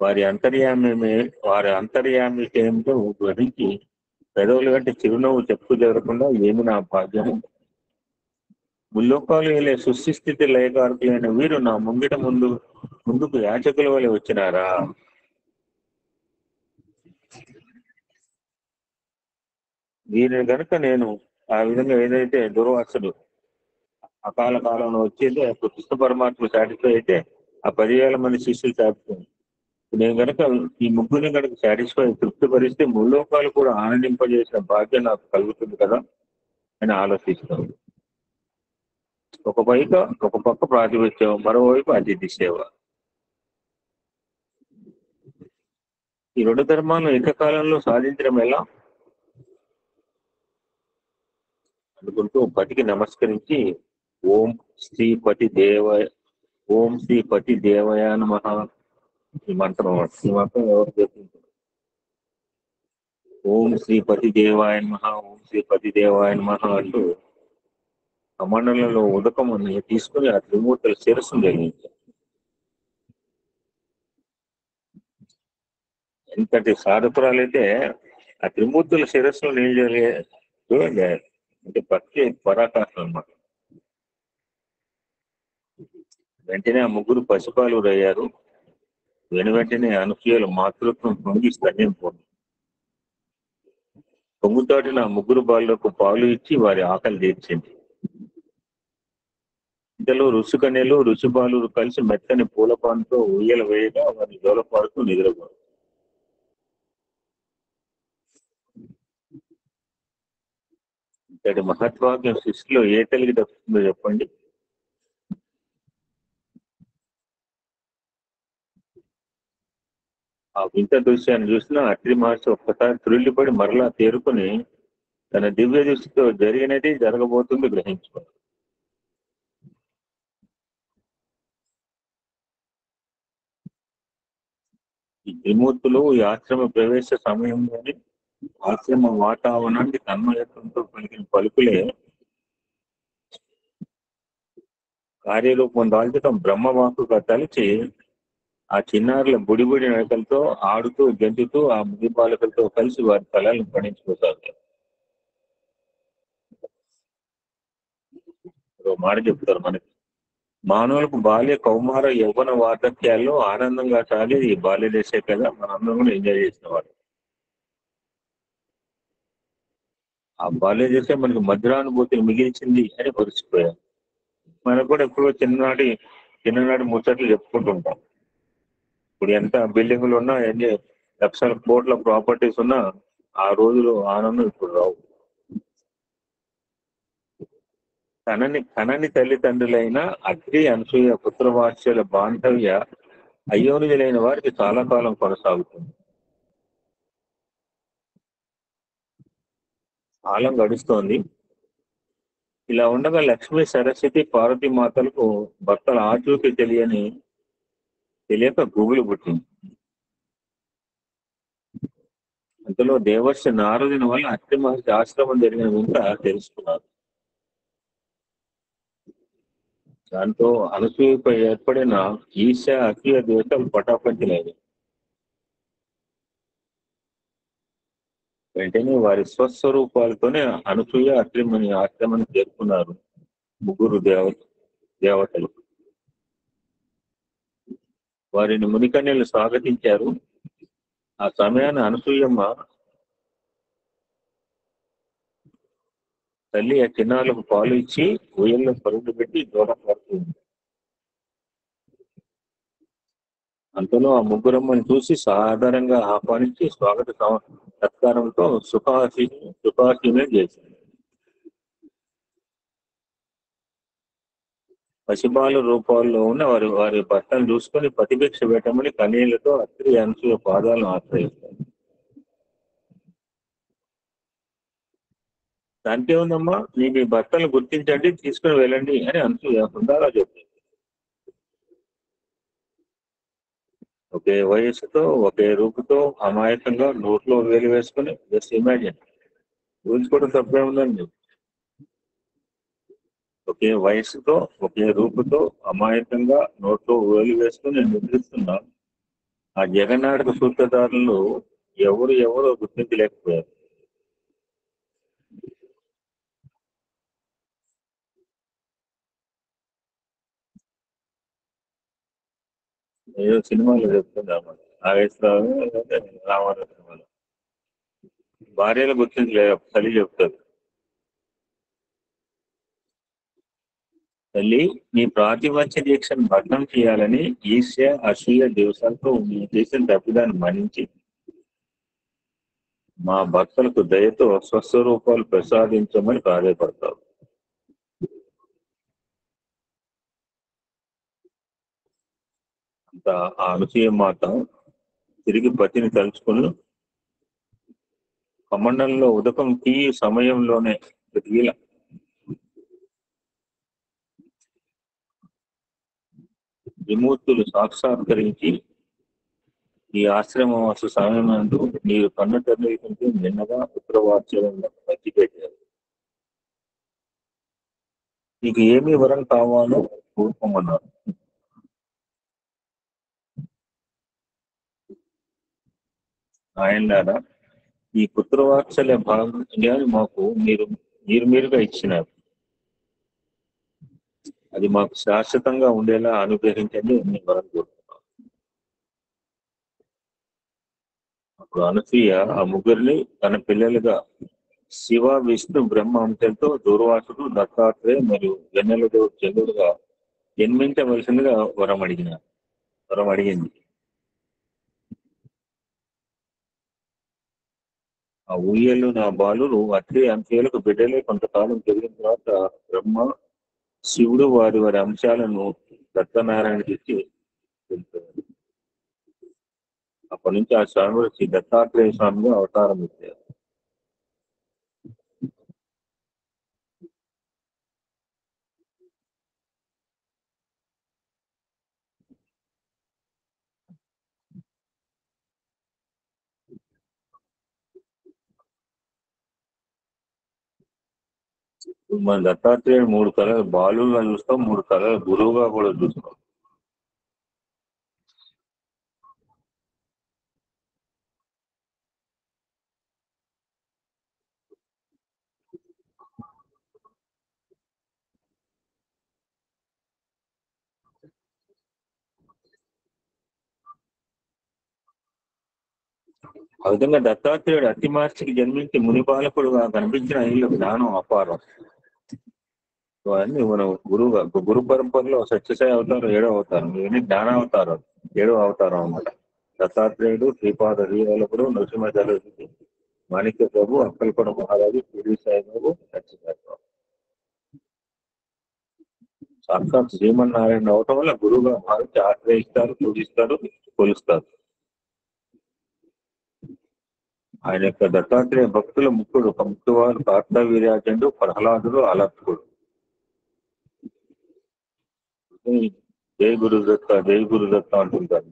వారి అంతర్యామికేంటో గ్రహించి పెదవుల కంటే చిరునవ్వు చెప్పు జరగకుండా ఏమి నా భాగ్యము, ముల్లోకాలు వెళ్ళే సుస్థితి లయకారకులైన వీరు నా ముందుకు యాచకుల వలె వచ్చినారా? వీరిని గనుక నేను ఆ విధంగా ఏదైతే దుర్వాసుడు అకాల కాలంలో వచ్చేది కృష్ణ పరమాత్మ సాటిస్ఫై అయితే ఆ 10,000 మంది శిష్యులు సాటిస్ఫై, నేను కనుక ఈ ముగ్గురిని కనుక సాటిస్ఫై తృప్తిపరిస్తే ముల్లోకాలు కూడా ఆనందింపజేసిన భాగ్యం నాకు కలుగుతుంది కదా అని ఆలోచిస్తాను. ఒక పక్క ప్రాతిపత్యం, మరోవైపు అతిథి సేవ. ఈ రెండు ధర్మాలను ఏకకాలంలో సాధించడం ఎలా అనుకుంటూ పతికి నమస్కరించి ఓం శ్రీ పతి దేవయ నమః ఈ మంత్రం ఎవరు చెప్పింది? ఓం శ్రీ పతి దేవాయ నమః, ఓం శ్రీ పతి దేవాయ నమః అంటూ కమండలంలో ఉదకం తీసుకుని ఆ త్రిమూర్తుల శిరస్సును జరిగించారు. ఎంతటి సాధకురాలైతే ఆ త్రిమూర్తుల శిరస్సులో నీళ్ళు జరిగే చూడండి, అంటే భక్తి పరాకాష్ఠ అన్నమాట. వెంటనే ఆ ముగ్గురు పశుపాలురయ్యారు. వెంటనే అనసూయల మాతృత్వం పొంగి స్తన్యం పొంది పొంగుతాటిన ముగ్గురు బాలులకు పాలు ఇచ్చి వారి ఆకలి తీర్చింది. ఇంతలో ఋషికన్యలు ఋషిబాలు కలిసి మెత్తని పూలపాన్తో ఉయ్యల వేయగా వారిని జోలపాడుతూ నిద్రపోరు. ఇంతటి మహత్వాగ్యం సృష్టిలో ఏ తల్లికి దక్కుతుందో చెప్పండి. ఆ వింత దృశ్యాన్ని చూసిన అత్రి మహర్షి ఒక్కసారి త్రుళ్ళిపడి మరలా తేరుకుని తన దివ్య దృష్టితో జరిగినది జరగబోతుంది గ్రహించుకున్నాడు. ఈ త్రిమూర్తులు ఈ ఆశ్రమ ప్రవేశ సమయంలోనే ఆశ్రమ వాతావరణానికి తన్మయత్వంతో పలికిన పలుకులే కార్యరూపం దాల్చడం బ్రహ్మవాకుగా తలిచి ఆ చిన్నారుల బుడిబుడి నడకలతో ఆడుతూ గెంతుతూ ఆ ముడి బాలకులతో కలిసి వారి తలలను పండించుకోసాగుతారు. మాట చెప్తారు మనకి, మానవులకు బాల్య కౌమార యవ్వన వార్ధక్యాల్లో ఆనందంగా సాగేది ఈ బాల్య దశే కదా, మనందరం కూడా ఎంజాయ్ చేసిన వాడు. ఆ బాల్య దశ మనకి మధురానుభూతిని మిగిల్చింది అని పరిచిపోయాం. మనకు కూడా ఎప్పుడో చిన్ననాటి ముచ్చట్లు చెప్పుకుంటుంటాం. ఇప్పుడు ఎంత బిల్డింగులు ఉన్నా, ఎన్ని లక్షల కోట్ల ప్రాపర్టీస్ ఉన్నా ఆ రోజులు ఆనందం ఇప్పుడు రావు. కనని తల్లిదండ్రులైన అత్రి అనసూయ పుత్రవాత్సల్య బాంధవ్య అయోనిజులైన వారికి చాలా కాలం కొనసాగుతుంది. కాలం గడుస్తోంది. ఇలా ఉండగా లక్ష్మీ సరస్వతి పార్వతీ మాతలకు భర్తల ఆచూకీ తెలియక గుబులు పుట్టింది. అంతలో దేవర్షి నారదుని వల్ల అత్రి మహర్షి ఆశ్రమం జరిగిన వింత తెలుసుకున్నారు. దాంతో అనసూయపై ఏర్పడిన ఈశ అసూయ ద్వేషాలు పటాపంచలేదు. వెంటనే వారి స్వస్వరూపాలతోనే అనసూయ అత్రిమని ఆశ్రమాన్ని చేరుకున్నారు ముగ్గురు దేవతలు. వారిని మునికన్యలు స్వాగతించారు. ఆ సమయాన్ని అనసూయమ్మ తల్లి ఆ చిన్నారులకు పాలు ఇచ్చి ఉయ్యల్లో పరుగు పెట్టి దూరం పడుతుంది. అంతలో ఆ ముగ్గురమ్మని చూసి సాధారణంగా ఆహ్వానించి స్వాగత సత్కారంతో సుఖాసీనే చేసింది. పసిబాల రూపాల్లో ఉన్న వారి భర్తను చూసుకొని ప్రతిభిక్ష పెట్టమని కన్నీళ్లతో అత్రి అనసూయ పాదాలను ఆశ్రయిస్తారు. దానికే ఉందమ్మా, మీ భర్తలను గుర్తించండి, తీసుకుని వెళ్ళండి అని అనసూయ హృదయాగా చెప్తుంది. ఒకే వయస్సుతో ఒకే రూపుతో అమాయకంగా నోట్లో వేలు వేసుకుని జస్ట్ ఇమాజిన్, ఊహించుకోవడం తప్పే ఉందండి. ఒకే వయస్సుతో ఒకే రూపుతో అమాయకంగా నోట్లో వేలు వేసుకుని నిద్రిస్తున్న ఆ జగన్నాటక సూత్రధారులు ఎవరో గుర్తించలేకపోయారు. ఏదో సినిమాలో చెప్తుంది అన్నమాట, నాగేశ్వరరావు రామారావు సినిమాలో భార్యలు గుర్తించలేదు, తల్లి చెప్తారు, తల్లి నీ ప్రాతిపత్య దీక్షను భగ్నం చేయాలని ఈర్ష్య అసూయ దివసాలతో నీ చేసిన తప్పిదాన్ని మన్నించి మా భక్తులకు దయతో స్వస్వరూపాలు ప్రసాదించమని ప్రాధాయపడతావు. అంత ఆ అనసూయ మాత తిరిగి పతిని తలుచుకుని కమండంలో ఉదకం తీ సమయంలోనే తిరిగిల విమూర్తులు సాక్షాత్కరించి ఈ ఆశ్రమవాస సమయమందు మీరు కన్ను తెరలేకుంటే నిన్నగా పుత్రవాత్సల్యంలో మర్చిపెట్టారు. నీకు ఏమి వరం కావాలో కోరుకోమన్నారు. ఆయనలారా ఈ పుత్రవాత్సల్య భాగ్యాన్ని మాకు మీరుగా ఇచ్చినారు. అది మాకు శాశ్వతంగా ఉండేలా అనుగ్రహించండి అని వరం కోరుతున్నాం. ఇప్పుడు అనసూయ ఆ ముగ్గురిని తన పిల్లలుగా శివ, విష్ణు, బ్రహ్మ అంశంతో దూర్వాసుడు, దత్తాత్రేయ మరియు వెన్నెలదేవుడు చంద్రుడుగా జన్మించవలసిందిగా వరం అడిగింది. ఆ ఊయలు నా బాలురు అట్లే అంశాలకు బిడ్డలే కొంతకాలం జరిగిన తర్వాత బ్రహ్మ, శివుడు వారి అంశాలను దత్తనారాయణకి ఇచ్చి వెళ్తారు. అప్పటి నుంచి ఆ స్వామి శ్రీ దత్తాత్రేయ స్వామిగా అవతారం ఇచ్చారు. మన దత్తాత్రేయుడు 3 కళలు బాలుగా చూస్తాం, 3 కళలు గురువుగా కూడా చూస్తాం. ఆ విధంగా దత్తాత్రేయుడు అతి మహర్షికి జన్మించి ముని బాలకుడుగా కనిపించిన ఆయనలో జ్ఞానం అపారం. అవన్నీ మనం గురు పరంపరలో సత్యసాయి అవతారం 7వ అవతారం, ఇవన్నీ జ్ఞానావతారం 7వ అవతారం అన్నమాట. దత్తాత్రేయుడు, శ్రీపాద శ్రీవల్లభుడు, నరసింహ జలపతి, మాణిక్య ప్రభు, అక్కల్పడ మహారాజు, షిరిడి సాయిబాబు, సత్యసాయి బాబు. సాక్షాత్ శ్రీమన్నారాయణ అవటం వల్ల గురువుగా భావించి ఆశ్రయిస్తారు, పూజిస్తారు, కొలుస్తారు. ఆయన యొక్క దత్తాత్రేయ భక్తుల ముఖ్యుడు, ఒక ముఖ్యవారు కార్తవీర్యార్జునుడు, ప్రహ్లాదుడు, అలర్కుడు. జై గురుదత్త, జై గురుదత్త అంటుంటారు.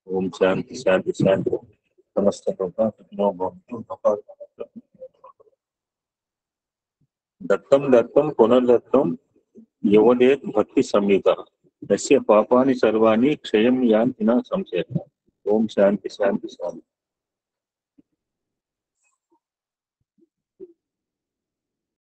ఓం శాంతి శాంతి శాంతి. సమస్త దత్తం దత్తం పునర్దత్తం యవదేత్ భక్తి సంయుత యస్య పాపాని సర్వాణి క్షయం యాంతి న సంశయః. ఓం శాంతి శాంతి శాంతి.